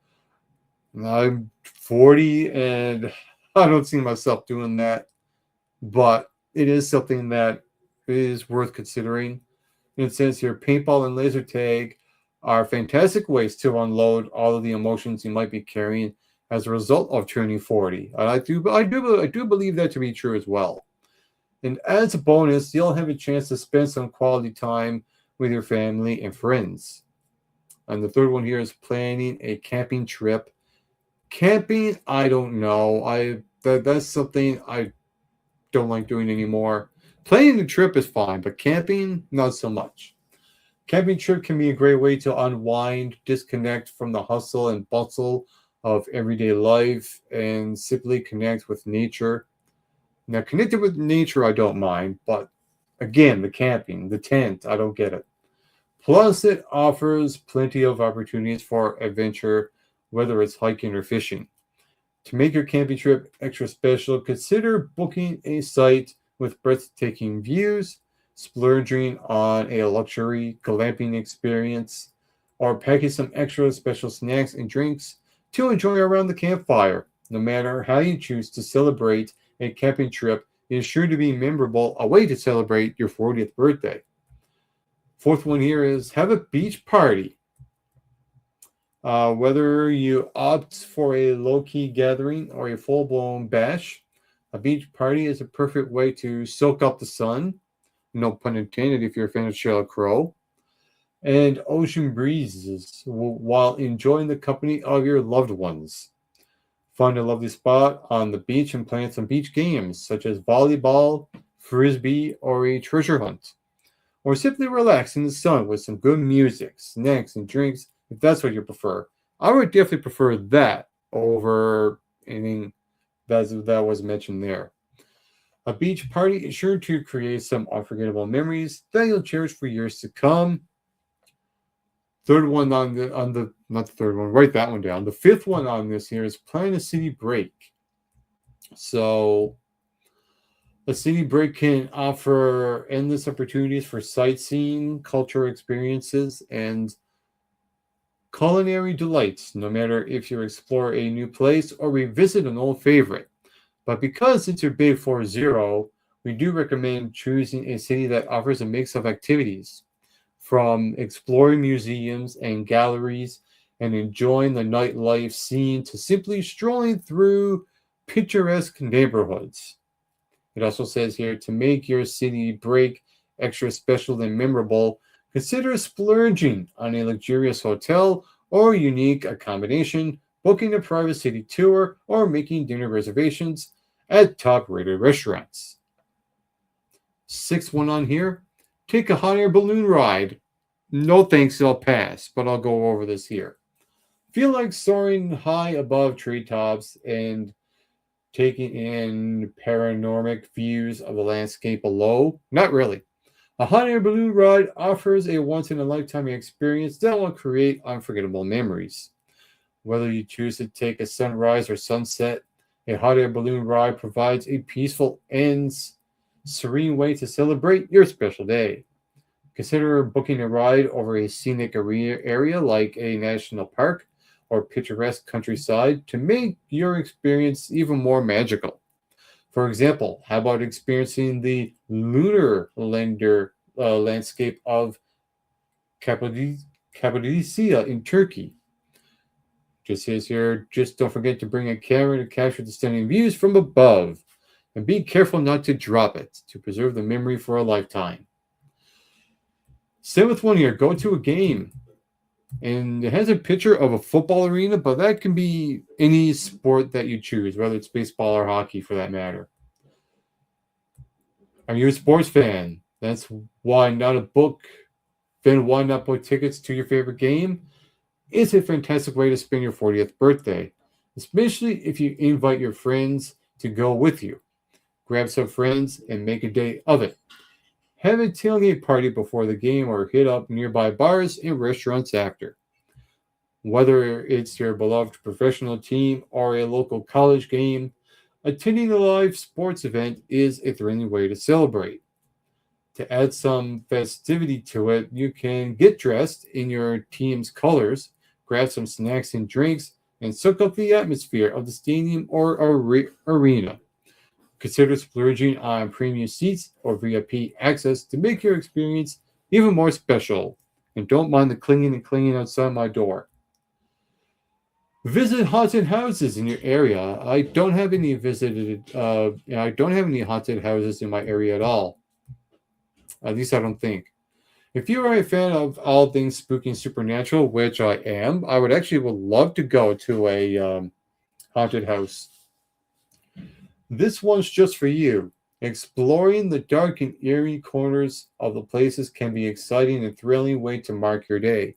I'm 40 and I don't see myself doing that, but it is something that is worth considering. And it says here, paintball and laser tag are fantastic ways to unload all of the emotions you might be carrying as a result of turning 40. And I do believe that to be true as well. And as a bonus, you'll have a chance to spend some quality time with your family and friends. And the third one here is planning a camping trip. Camping, I don't know. That's something I don't like doing anymore. Planning the trip is fine, but camping, not so much. Camping trip can be a great way to unwind, disconnect from the hustle and bustle of everyday life, and simply connect with nature. Now, connected with nature, I don't mind, but again, the camping, the tent, I don't get it. Plus, it offers plenty of opportunities for adventure, whether it's hiking or fishing. To make your camping trip extra special, consider booking a site with breathtaking views, splurging on a luxury glamping experience, or packing some extra special snacks and drinks to enjoy around the campfire. No matter how you choose to celebrate a camping trip, is sure to be memorable, a way to celebrate your 40th birthday. Fourth one here is have a beach party. Whether you opt for a low-key gathering or a full-blown bash, a beach party is a perfect way to soak up the sun, no pun intended if you're a fan of Sheryl Crow, and ocean breezes while enjoying the company of your loved ones. Find a lovely spot on the beach and play some beach games such as volleyball, frisbee, or a treasure hunt. Or simply relax in the sun with some good music, snacks, and drinks if that's what you prefer. I would definitely prefer that over anything that was mentioned there. A beach party is sure to create some unforgettable memories that you'll cherish for years to come. Third one on the not the third one, write that one down. The fifth one on this here is plan a city break. So a city break can offer endless opportunities for sightseeing, cultural experiences, and culinary delights, no matter if you explore a new place or revisit an old favorite. But because it's your big 4-0, we do recommend choosing a city that offers a mix of activities, from exploring museums and galleries and enjoying the nightlife scene to simply strolling through picturesque neighborhoods. It also says here to make your city break extra special and memorable, consider splurging on a luxurious hotel or unique accommodation, booking a private city tour, or making dinner reservations at top-rated restaurants. Sixth one on here, take a hot air balloon ride. No thanks, I'll pass, but I'll go over this here. Feel like soaring high above treetops and taking in panoramic views of the landscape below? Not really. A hot air balloon ride offers a once-in-a-lifetime experience that will create unforgettable memories. Whether you choose to take a sunrise or sunset, a hot air balloon ride provides a peaceful and serene way to celebrate your special day. Consider booking a ride over a scenic area like a national park or picturesque countryside to make your experience even more magical. For example, how about experiencing the lunar landscape of Cappadocia in Turkey? Just says here, just don't forget to bring a camera to capture the stunning views from above. And be careful not to drop it to preserve the memory for a lifetime. Seventh one here, go to a game. And it has a picture of a football arena, but that can be any sport that you choose, whether it's baseball or hockey for that matter. Are you a sports fan? That's why not a book. Then why not book tickets to your favorite game? It's a fantastic way to spend your 40th birthday, especially if you invite your friends to go with you. Grab some friends and make a day of it. Have a tailgate party before the game or hit up nearby bars and restaurants after. Whether it's your beloved professional team or a local college game, attending a live sports event is a thrilling way to celebrate. To add some festivity to it, you can get dressed in your team's colors, grab some snacks and drinks, and soak up the atmosphere of the stadium or arena. Consider splurging on premium seats or VIP access to make your experience even more special. And don't mind the clinging and clinging outside my door. Visit haunted houses in your area. I don't have any haunted houses in my area at all. At least I don't think. If you are a fan of all things spooky and supernatural, which I am, I would love to go to a haunted house. This one's just for you. Exploring the dark and eerie corners of the places can be exciting and thrilling way to mark your day.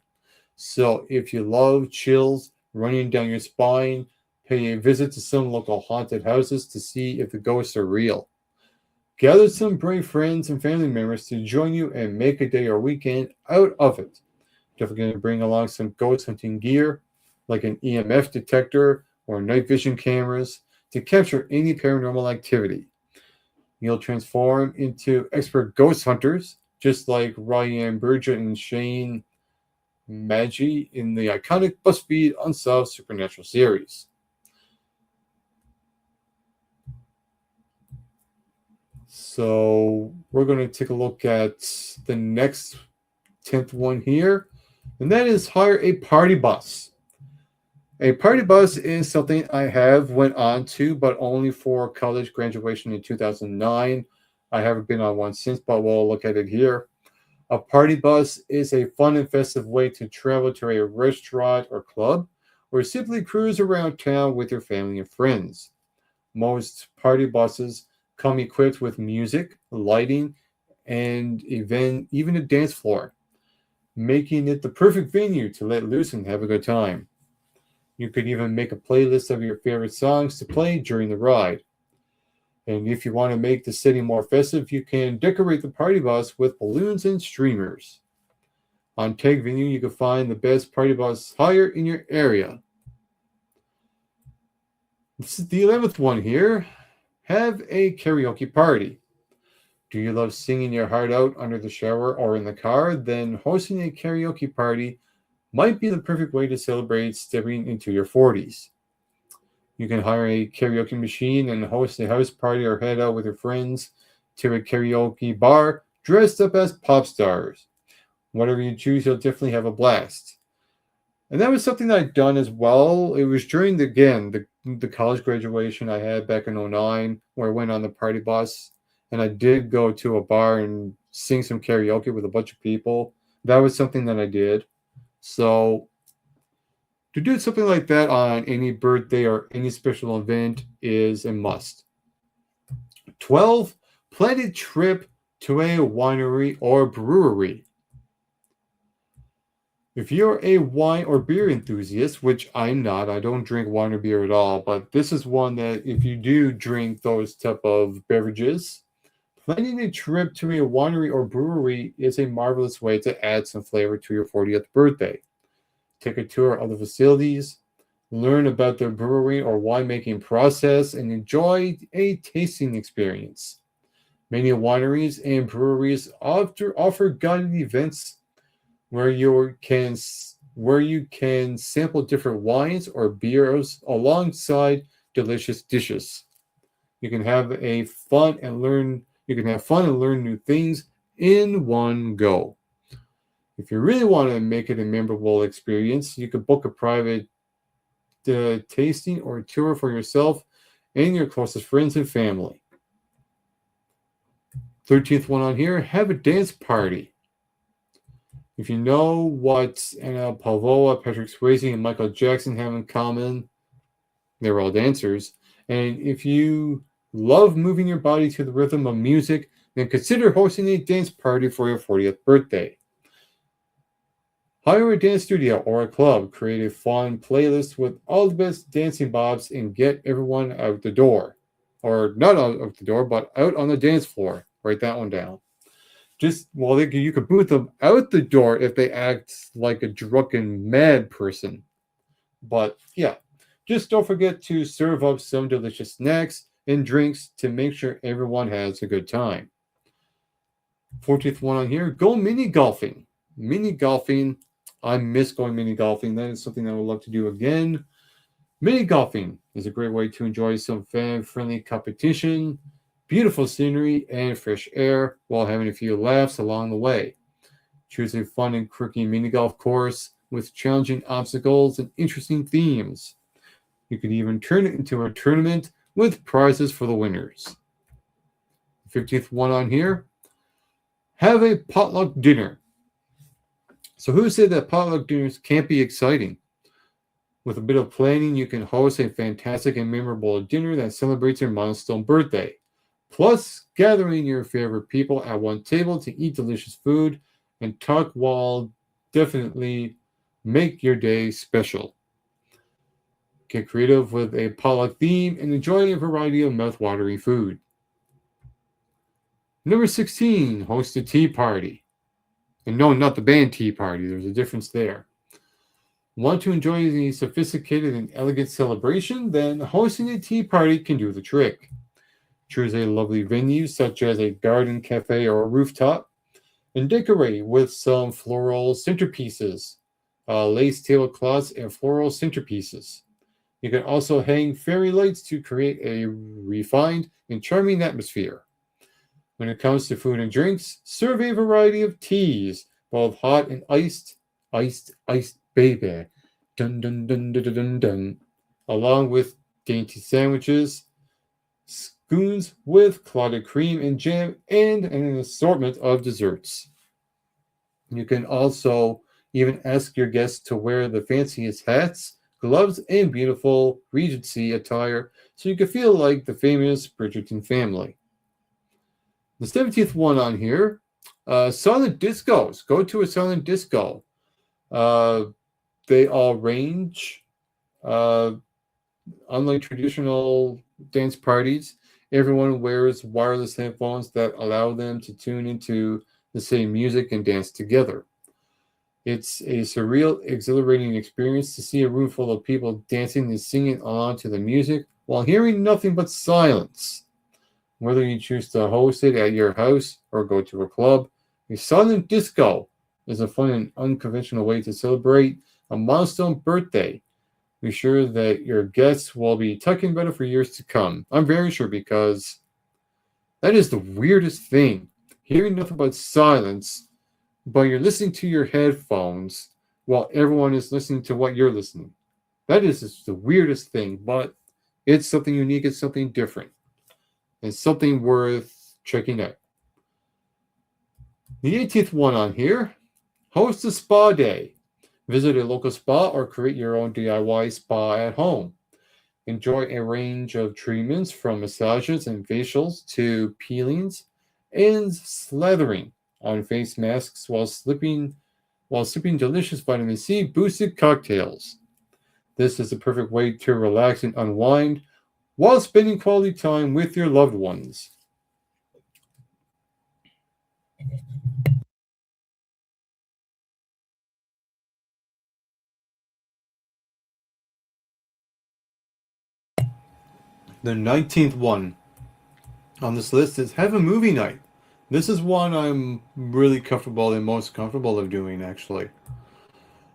So if you love chills running down your spine, pay a visit to some local haunted houses to see if the ghosts are real. Gather some brave friends and family members to join you and make a day or weekend out of it. Don't forget to bring along some ghost hunting gear, like an EMF detector or night vision cameras, to capture any paranormal activity. You'll transform into expert ghost hunters, just like Ryan Burgett and Shane Maggi in the iconic BuzzFeed Unsolved Supernatural series. So we're going to take a look at the next 10th one here, and that is hire a party bus. A party bus is something I have went on to, but only for college graduation in 2009. I haven't been on one since, but we'll look at it here. A party bus is a fun and festive way to travel to a restaurant or club, or simply cruise around town with your family and friends. Most party buses come equipped with music, lighting, and even a dance floor, making it the perfect venue to let loose and have a good time. You could even make a playlist of your favorite songs to play during the ride. And if you want to make the setting more festive, you can decorate the party bus with balloons and streamers. On Tag Venue, you can find the best party bus hire in your area. This is the 11th one here. Have a karaoke party. Do you love singing your heart out under the shower or in the car? Then hosting a karaoke party might be the perfect way to celebrate stepping into your 40s. You can hire a karaoke machine and host a house party or head out with your friends to a karaoke bar dressed up as pop stars. Whatever you choose, you'll definitely have a blast. And that was something that I'd done as well. It was during, the college graduation I had back in 09, where I went on the party bus. And I did go to a bar and sing some karaoke with a bunch of people. That was something that I did. So to do something like that on any birthday or any special event is a must. 12, plan a trip to a winery or brewery. If you're a wine or beer enthusiast, which I'm not, I don't drink wine or beer at all, but this is one that if you do drink those type of beverages, planning a trip to a winery or brewery is a marvelous way to add some flavor to your 40th birthday. Take a tour of the facilities, learn about the brewery or winemaking process, and enjoy a tasting experience. Many wineries and breweries offer guided events where you can sample different wines or beers alongside delicious dishes. You can have fun and learn new things in one go. If you really want to make it a memorable experience, you could book a private tasting or tour for yourself and your closest friends and family. 13th one on here, have a dance party. If you know what Anna Pavlova, Patrick Swayze, and Michael Jackson have in common, they were all dancers. And if you love moving your body to the rhythm of music, then consider hosting a dance party for your 40th birthday. Hire a dance studio or a club, create a fun playlist with all the best dancing bobs, and get everyone out the door. Or not out the door, but out on the dance floor. Write that one down. You could boot them out the door if they act like a drunken mad person. But yeah, just don't forget to serve up some delicious snacks and drinks to make sure everyone has a good time. 14th one on here, go mini golfing. Mini golfing, I miss going mini golfing. That is something I would love to do again. Mini golfing is a great way to enjoy some fan-friendly competition, beautiful scenery, and fresh air while having a few laughs along the way. Choose a fun and quirky mini golf course with challenging obstacles and interesting themes. You could even turn it into a tournament with prizes for the winners. 15th one on here, have a potluck dinner. So who said that potluck dinners can't be exciting? With a bit of planning, you can host a fantastic and memorable dinner that celebrates your milestone birthday. Plus, gathering your favorite people at one table to eat delicious food and talk will definitely make your day special. Get creative with a potluck theme and enjoy a variety of mouth-watering food. Number 16, host a tea party. And no, not the band Tea Party. There's a difference there. Want to enjoy the sophisticated and elegant celebration? Then hosting a tea party can do the trick. Choose a lovely venue such as a garden, cafe, or a rooftop, and decorate with some floral centerpieces, lace tablecloths, and floral centerpieces. You can also hang fairy lights to create a refined and charming atmosphere. When it comes to food and drinks, serve a variety of teas, both hot and iced, baby, dun dun dun dun dun dun dun, along with dainty sandwiches, scones with clotted cream and jam, and an assortment of desserts. You can also even ask your guests to wear the fanciest hats, gloves, and beautiful Regency attire so you can feel like the famous Bridgerton family. The 17th one on here, silent discos. Go to a silent disco. They all range, unlike traditional dance parties, Everyone wears wireless headphones that allow them to tune into the same music and dance together. It's a surreal, exhilarating experience to see a room full of people dancing and singing along to the music while hearing nothing but silence. Whether you choose to host it at your house or go to a club, a silent disco is a fun and unconventional way to celebrate a milestone birthday. Be sure that your guests will be talking about it for years to come. I'm very sure because that is the weirdest thing. Hearing nothing but silence, but you're listening to your headphones while everyone is listening to what you're listening. That is just the weirdest thing, but it's something unique, it's something different. It's something worth checking out. The 18th one on here, host a spa day. Visit a local spa or create your own DIY spa at home. Enjoy a range of treatments from massages and facials to peelings and slathering on face masks while sipping delicious vitamin C boosted cocktails. This is the perfect way to relax and unwind while spending quality time with your loved ones. The 19th one on this list is have a movie night. This is one I'm really comfortable and most comfortable of doing, actually.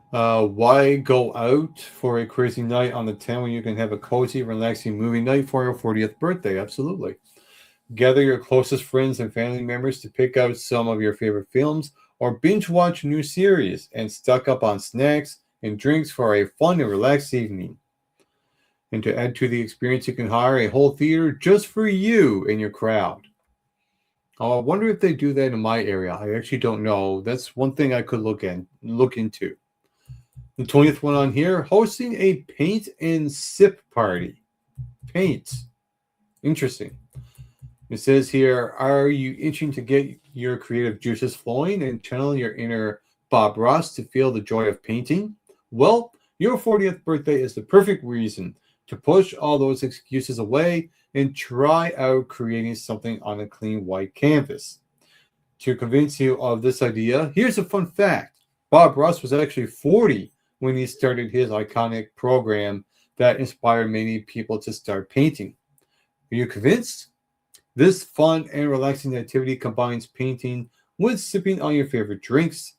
Why go out for a crazy night on the town when you can have a cozy, relaxing movie night for your 40th birthday? Absolutely. Gather your closest friends and family members to pick out some of your favorite films or binge watch new series and stock up on snacks and drinks for a fun and relaxed evening. And to add to the experience, you can hire a whole theater just for you and your crowd. Oh, I wonder if they do that in my area. I actually don't know. That's one thing I could look into. The 20th one on here, hosting a paint and sip party. Paint. Interesting. It says here, are you itching to get your creative juices flowing and channel your inner Bob Ross to feel the joy of painting? Well, your 40th birthday is the perfect reason to push all those excuses away and try out creating something on a clean white canvas. To convince you of this idea, here's a fun fact. Bob Ross was actually 40 when he started his iconic program that inspired many people to start painting. Are you convinced? This fun and relaxing activity combines painting with sipping on your favorite drinks.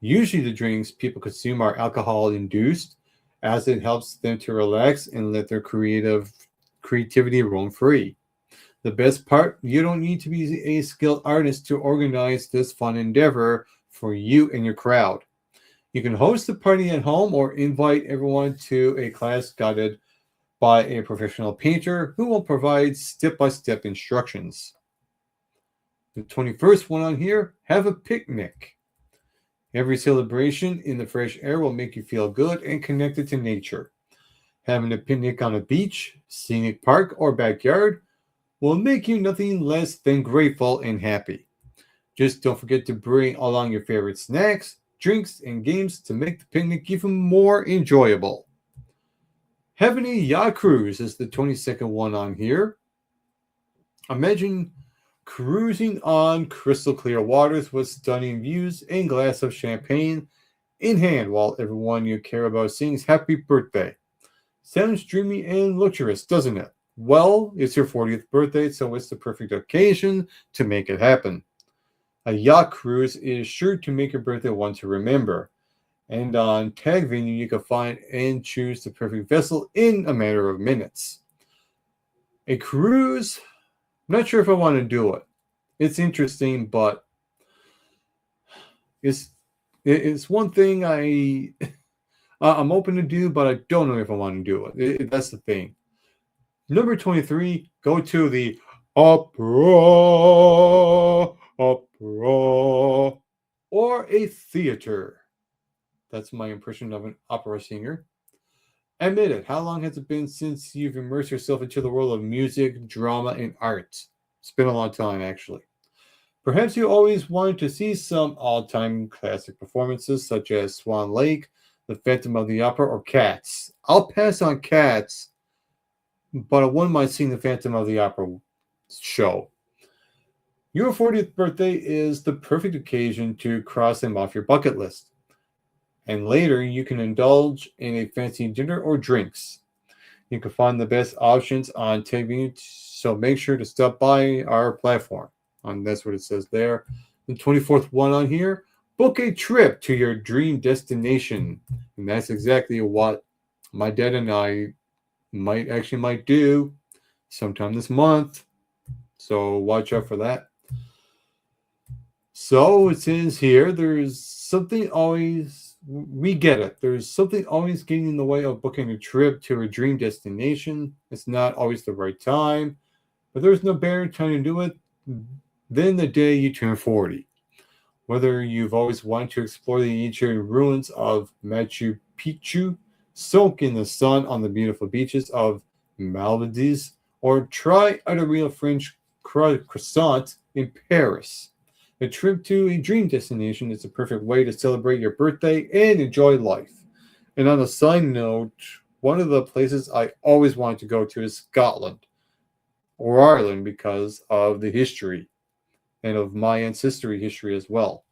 Usually the drinks people consume are alcohol-induced, as it helps them to relax and let their creativity roam free. The best part, you don't need to be a skilled artist to organize this fun endeavor for you and your crowd. You can host the party at home or invite everyone to a class guided by a professional painter who will provide step-by-step instructions. The 21st one on here, have a picnic. Every celebration in the fresh air will make you feel good and connected to nature. Having a picnic on a beach, scenic park, or backyard will make you nothing less than grateful and happy. Just don't forget to bring along your favorite snacks, drinks, and games to make the picnic even more enjoyable. Having a yacht cruise is the 22nd one on here. Imagine cruising on crystal clear waters with stunning views and glass of champagne in hand while everyone you care about sings happy birthday. Sounds dreamy and luxurious, doesn't it? Well, it's your 40th birthday, so it's the perfect occasion to make it happen. A yacht cruise is sure to make your birthday one to remember. And on Tag Venue, you can find and choose the perfect vessel in a matter of minutes. A cruise, not sure if I want to do it. It's interesting, but it's one thing I'm open to do, but I don't know if I want to do it. That's the thing. Number 23, go to the opera, or a theater. That's my impression of an opera singer. Admit it, how long has it been since you've immersed yourself into the world of music, drama, and art? It's been a long time, actually. Perhaps you always wanted to see some all-time classic performances, such as Swan Lake, The Phantom of the Opera, or Cats. I'll pass on Cats, but I wouldn't mind seeing The Phantom of the Opera. show. Your 40th birthday is the perfect occasion to cross them off your bucket list. And later, you can indulge in a fancy dinner or drinks. You can find the best options on TV, so make sure to stop by our platform. And that's what it says there. The 24th one on here, book a trip to your dream destination. And that's exactly what my dad and I might do sometime this month. So watch out for that. So it says here, there's something always, we get it. There's something always getting in the way of booking a trip to a dream destination. It's not always the right time, but there's no better time to do it than the day you turn 40. Whether you've always wanted to explore the ancient ruins of Machu Picchu, soak in the sun on the beautiful beaches of Maldives, or try out a real French croissant in Paris. A trip to a dream destination is a perfect way to celebrate your birthday and enjoy life. And on a side note, one of the places I always wanted to go to is Scotland or Ireland because of the history and of my ancestry history as well.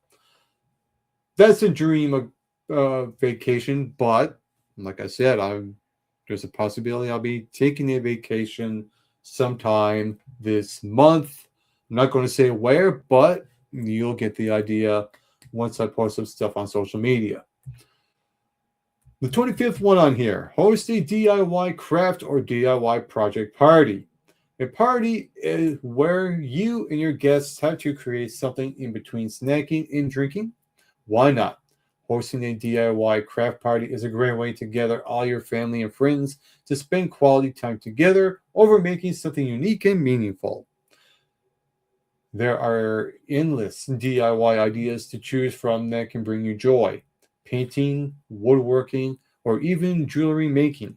That's a dream vacation, but like I said, there's a possibility I'll be taking a vacation sometime this month. I'm not going to say where, but you'll get the idea once I post some stuff on social media. The 25th one on here, host a DIY craft or DIY project party. A party is where you and your guests have to create something in between snacking and drinking. Why not? Hosting a DIY craft party is a great way to gather all your family and friends to spend quality time together over making something unique and meaningful. There are endless DIY ideas to choose from that can bring you joy. Painting, woodworking, or even jewelry making.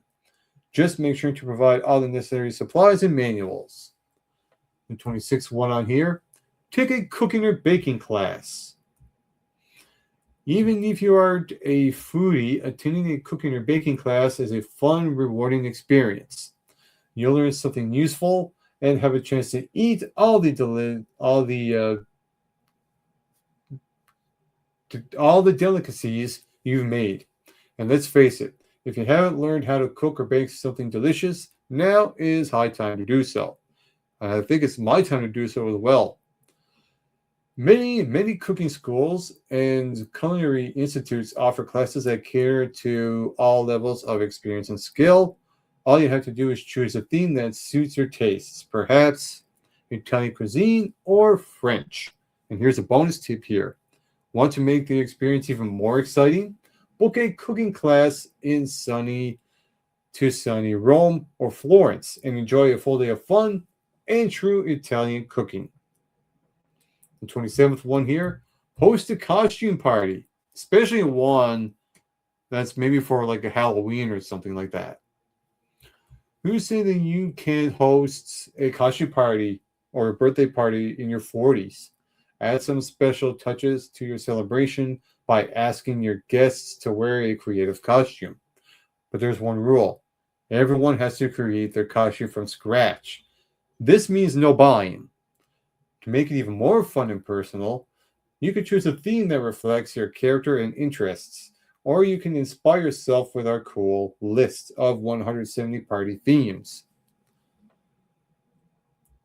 Just make sure to provide all the necessary supplies and manuals. The 26th one on here, take a cooking or baking class. Even if you aren't a foodie, attending a cooking or baking class is a fun, rewarding experience. You'll learn something useful and have a chance to eat all the delicacies you've made. And let's face it, if you haven't learned how to cook or bake something delicious, now is high time to do so. I think it's my time to do so as well. Many cooking schools and culinary institutes offer classes that cater to all levels of experience and skill. All you have to do is choose a theme that suits your tastes, perhaps Italian cuisine or French. And here's a bonus tip here. Want to make the experience even more exciting? Book a cooking class in sunny Rome or Florence and enjoy a full day of fun and true Italian cooking. The 27th one here, host a costume party, especially one that's maybe for like a Halloween or something like that. Who's saying that you can host a costume party or a birthday party in your 40s? Add some special touches to your celebration by asking your guests to wear a creative costume. But there's one rule. Everyone has to create their costume from scratch. This means no buying. To make it even more fun and personal, you could choose a theme that reflects your character and interests, or you can inspire yourself with our cool list of 170 party themes.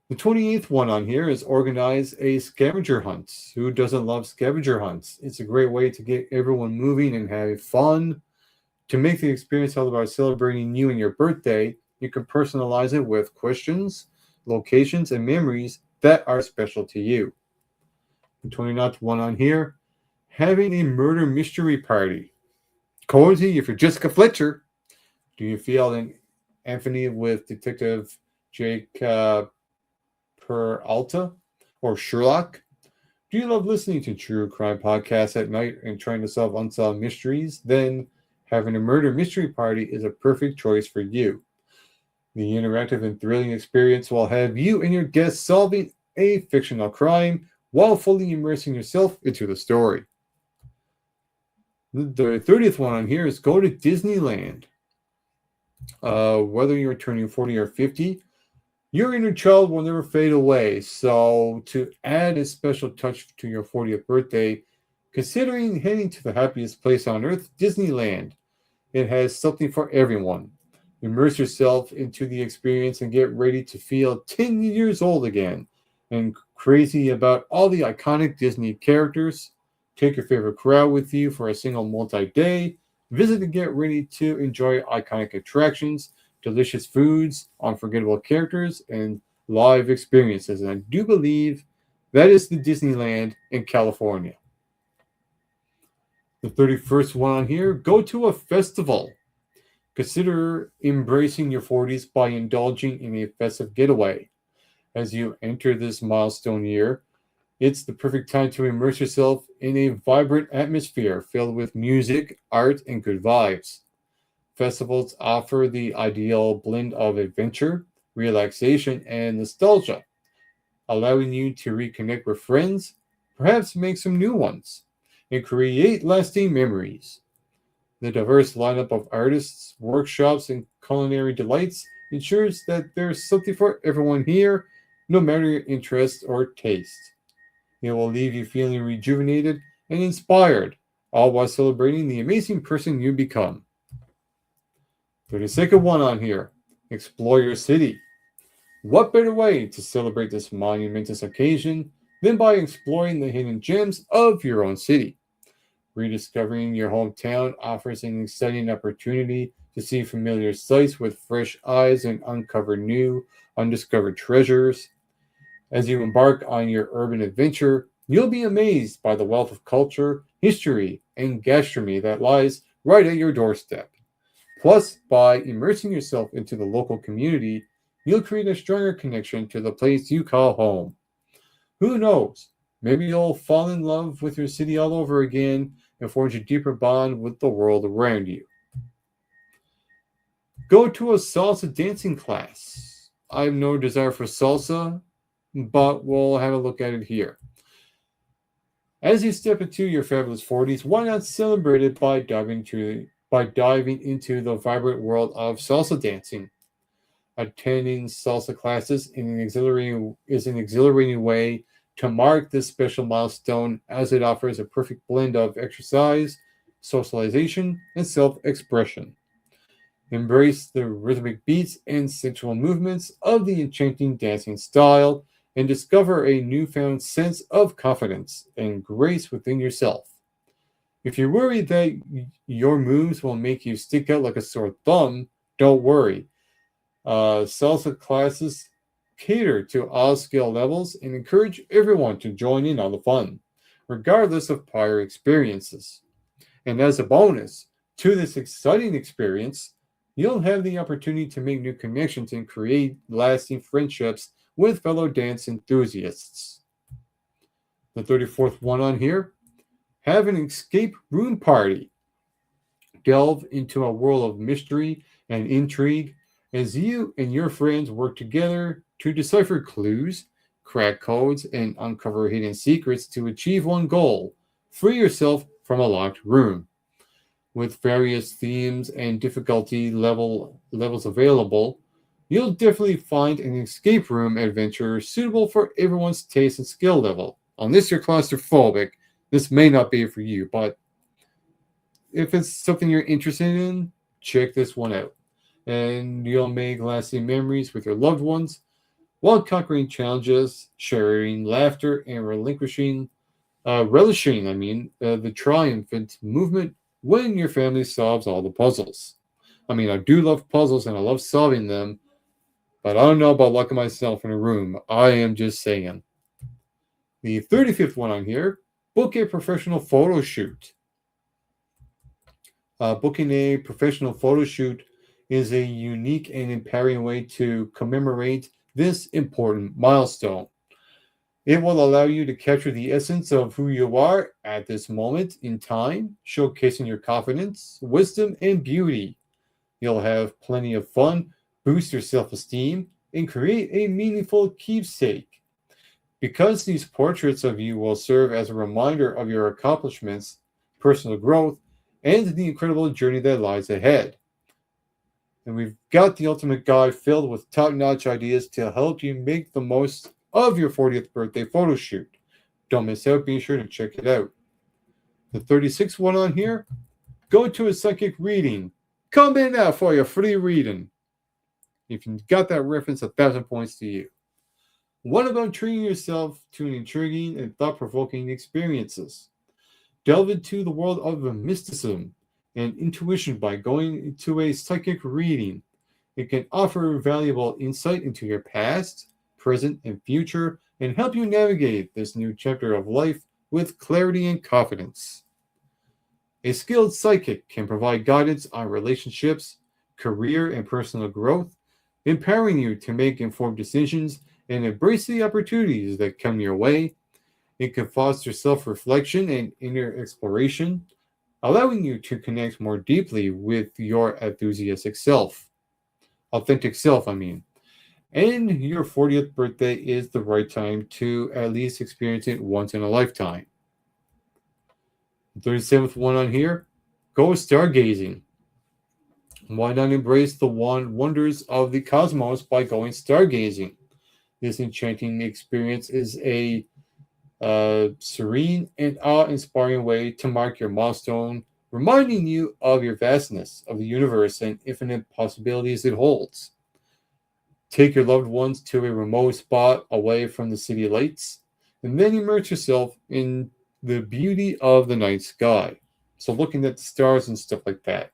The 28th one on here is organize a scavenger hunt. Who doesn't love scavenger hunts? It's a great way to get everyone moving and having fun. To make the experience all about celebrating you and your birthday, you can personalize it with questions, locations, and memories that are special to you. The 29th one on here, having a murder mystery party. Cozy if you're Jessica Fletcher. Do you feel an Anthony with Detective Jake Peralta or Sherlock? Do you love listening to true crime podcasts at night and trying to solve unsolved mysteries? Then having a murder mystery party is a perfect choice for you. The interactive and thrilling experience will have you and your guests solving a fictional crime while fully immersing yourself into the story. The 30th one on here is go to Disneyland. Whether you're turning 40 or 50, Your inner child will never fade away. So, to add a special touch to your 40th birthday, considering heading to the happiest place on earth, Disneyland. It has something for everyone. Immerse yourself into the experience and get ready to feel 10 years old again and crazy about all the iconic Disney characters. Take your favorite crowd with you for a single multi day. Visit and get ready to enjoy iconic attractions, delicious foods, unforgettable characters, and live experiences. And I do believe that is the Disneyland in California. The 31st one on here, go to a festival. Consider embracing your 40s by indulging in a festive getaway. As you enter this milestone year, it's the perfect time to immerse yourself in a vibrant atmosphere filled with music, art, and good vibes. Festivals offer the ideal blend of adventure, relaxation, and nostalgia, allowing you to reconnect with friends, perhaps make some new ones, and create lasting memories. The diverse lineup of artists, workshops, and culinary delights ensures that there's something for everyone here, no matter your interest or taste. It will leave you feeling rejuvenated and inspired, all while celebrating the amazing person you become. 32nd one on here, explore your city. What better way to celebrate this monumentous occasion than by exploring the hidden gems of your own city? Rediscovering your hometown offers an exciting opportunity to see familiar sights with fresh eyes and uncover new, undiscovered treasures. As you embark on your urban adventure, you'll be amazed by the wealth of culture, history, and gastronomy that lies right at your doorstep. Plus, by immersing yourself into the local community, you'll create a stronger connection to the place you call home. Who knows? Maybe you'll fall in love with your city all over again and forge a deeper bond with the world around you. Go to a salsa dancing class. I have no desire for salsa, but we'll have a look at it here. As you step into your fabulous 40s, why not celebrate it by diving into the vibrant world of salsa dancing? Attending salsa classes is an exhilarating way to mark this special milestone as it offers a perfect blend of exercise, socialization, and self expression. Embrace the rhythmic beats and sensual movements of the enchanting dancing style and discover a newfound sense of confidence and grace within yourself. If you're worried that your moves will make you stick out like a sore thumb, don't worry. Salsa classes cater to all skill levels and encourage everyone to join in on the fun, regardless of prior experiences. And as a bonus to this exciting experience, you'll have the opportunity to make new connections and create lasting friendships with fellow dance enthusiasts. The 34th one on here, have an escape room party. Delve into a world of mystery and intrigue as you and your friends work together to decipher clues, crack codes, and uncover hidden secrets to achieve one goal: free yourself from a locked room. With various themes and levels available, you'll definitely find an escape room adventure suitable for everyone's taste and skill level. Unless you're claustrophobic, this may not be for you, but if it's something you're interested in, check this one out. And you'll make lasting memories with your loved ones while conquering challenges, sharing laughter, and relishing the triumphant movement when your family solves all the puzzles. I mean, I do love puzzles and I love solving them, but I don't know about locking myself in a room. I am just saying. The 35th one on here, book a professional photo shoot. Booking a professional photo shoot is a unique and empowering way to commemorate this important milestone. It will allow you to capture the essence of who you are at this moment in time, showcasing your confidence, wisdom, and beauty. You'll have plenty of fun, boost your self esteem, and create a meaningful keepsake. Because these portraits of you will serve as a reminder of your accomplishments, personal growth, and the incredible journey that lies ahead. And we've got the ultimate guide filled with top-notch ideas to help you make the most of your 40th birthday photo shoot. Don't miss out. Be sure to check it out. The 36th one on here, go to a psychic reading. Come in now for your free reading. If you got that reference, 1,000 points to you. What about treating yourself to an intriguing and thought-provoking experiences? Delve into the world of mysticism and intuition by going to a psychic reading. It can offer valuable insight into your past, present, and future, and help you navigate this new chapter of life with clarity and confidence. A skilled psychic can provide guidance on relationships, career, and personal growth, empowering you to make informed decisions and embrace the opportunities that come your way. It can foster self-reflection and inner exploration, allowing you to connect more deeply with your enthusiastic self. Authentic self, I mean. And your 40th birthday is the right time to at least experience it once in a lifetime. The 37th one on here, go stargazing. Why not embrace the wonders of the cosmos by going stargazing? This enchanting experience is a serene and awe-inspiring way to mark your milestone, reminding you of your vastness of the universe and infinite possibilities it holds. Take your loved ones to a remote spot away from the city lights, and then immerse yourself in the beauty of the night sky. So looking at the stars and stuff like that.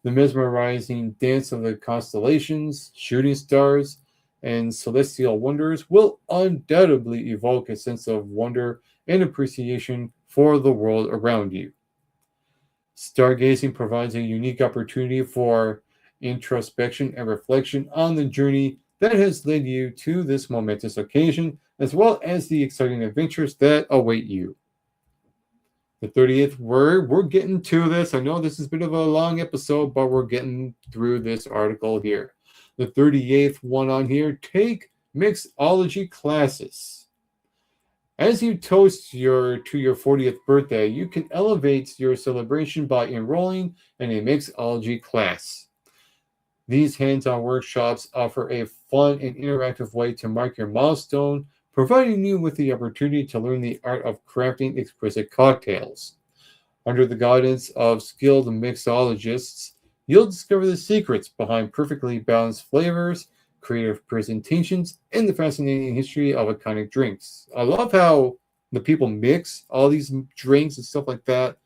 The mesmerizing dance of the constellations, shooting stars, and celestial wonders will undoubtedly evoke a sense of wonder and appreciation for the world around you. Stargazing provides a unique opportunity for introspection and reflection on the journey that has led you to this momentous occasion, as well as the exciting adventures that await you. The 30th word, we're getting to this. I know this is a bit of a long episode, but we're getting through this article here. The 38th one on here, take mixology classes. As you toast to your 40th birthday, you can elevate your celebration by enrolling in a mixology class. These hands-on workshops offer a fun and interactive way to mark your milestone, providing you with the opportunity to learn the art of crafting exquisite cocktails. Under the guidance of skilled mixologists, you'll discover the secrets behind perfectly balanced flavors, creative presentations, and the fascinating history of iconic drinks. I love how the people mix all these drinks and stuff like that,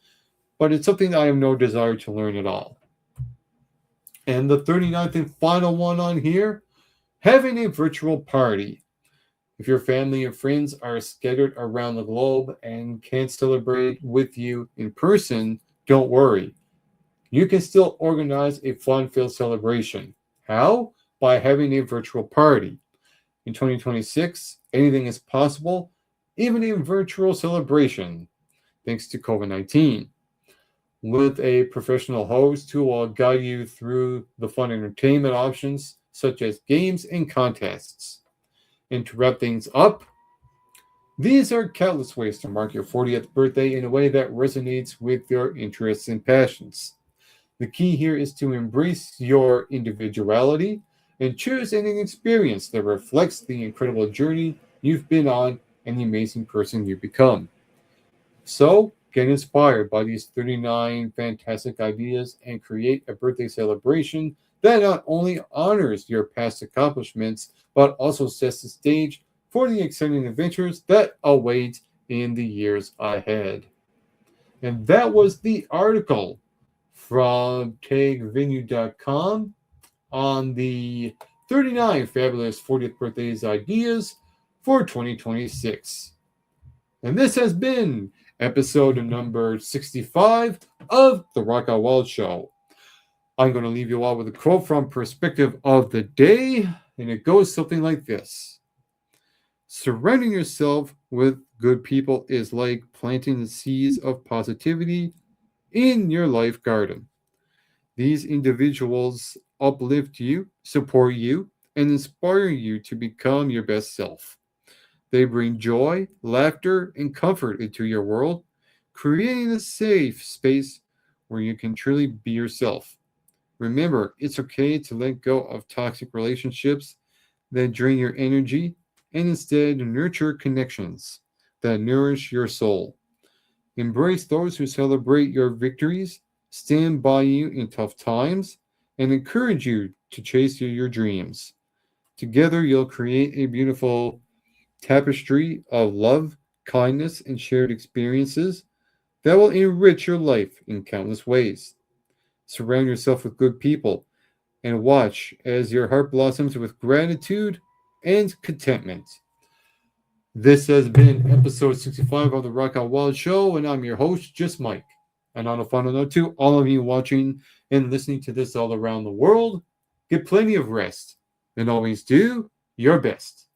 but it's something I have no desire to learn at all. And the 39th and final one on here, having a virtual party. If your family and friends are scattered around the globe and can't celebrate with you in person, don't worry. You can still organize a fun-filled celebration. How? By having a virtual party. In 2026, anything is possible, even a virtual celebration, thanks to COVID-19. With a professional host who will guide you through the fun entertainment options, such as games and contests. And to wrap things up, these are countless ways to mark your 40th birthday in a way that resonates with your interests and passions. The key here is to embrace your individuality and choose an experience that reflects the incredible journey you've been on and the amazing person you've become. So, get inspired by these 39 fantastic ideas and create a birthday celebration that not only honors your past accomplishments, but also sets the stage for the exciting adventures that await in the years ahead. And that was the article from tagvenue.com on the 39 fabulous 40th birthdays ideas for 2026. And this has been episode number 65 of the Rock Out Wild Show. I'm going to leave you all with a quote from Perspective of the Day, and it goes something like this. Surrounding yourself with good people is like planting the seeds of positivity in your life garden. These individuals uplift you, support you, and inspire you to become your best self. They bring joy, laughter, and comfort into your world, creating a safe space where you can truly be yourself. Remember, it's okay to let go of toxic relationships that drain your energy and instead nurture connections that nourish your soul. Embrace those who celebrate your victories, stand by you in tough times, and encourage you to chase your dreams. Together, you'll create a beautiful tapestry of love, kindness, and shared experiences that will enrich your life in countless ways. Surround yourself with good people and watch as your heart blossoms with gratitude and contentment. This has been episode 65 of the Rock Out Wild Show, and I'm your host, Just Mike. And on a final note, to all of you watching and listening to this all around the world, get plenty of rest and always do your best.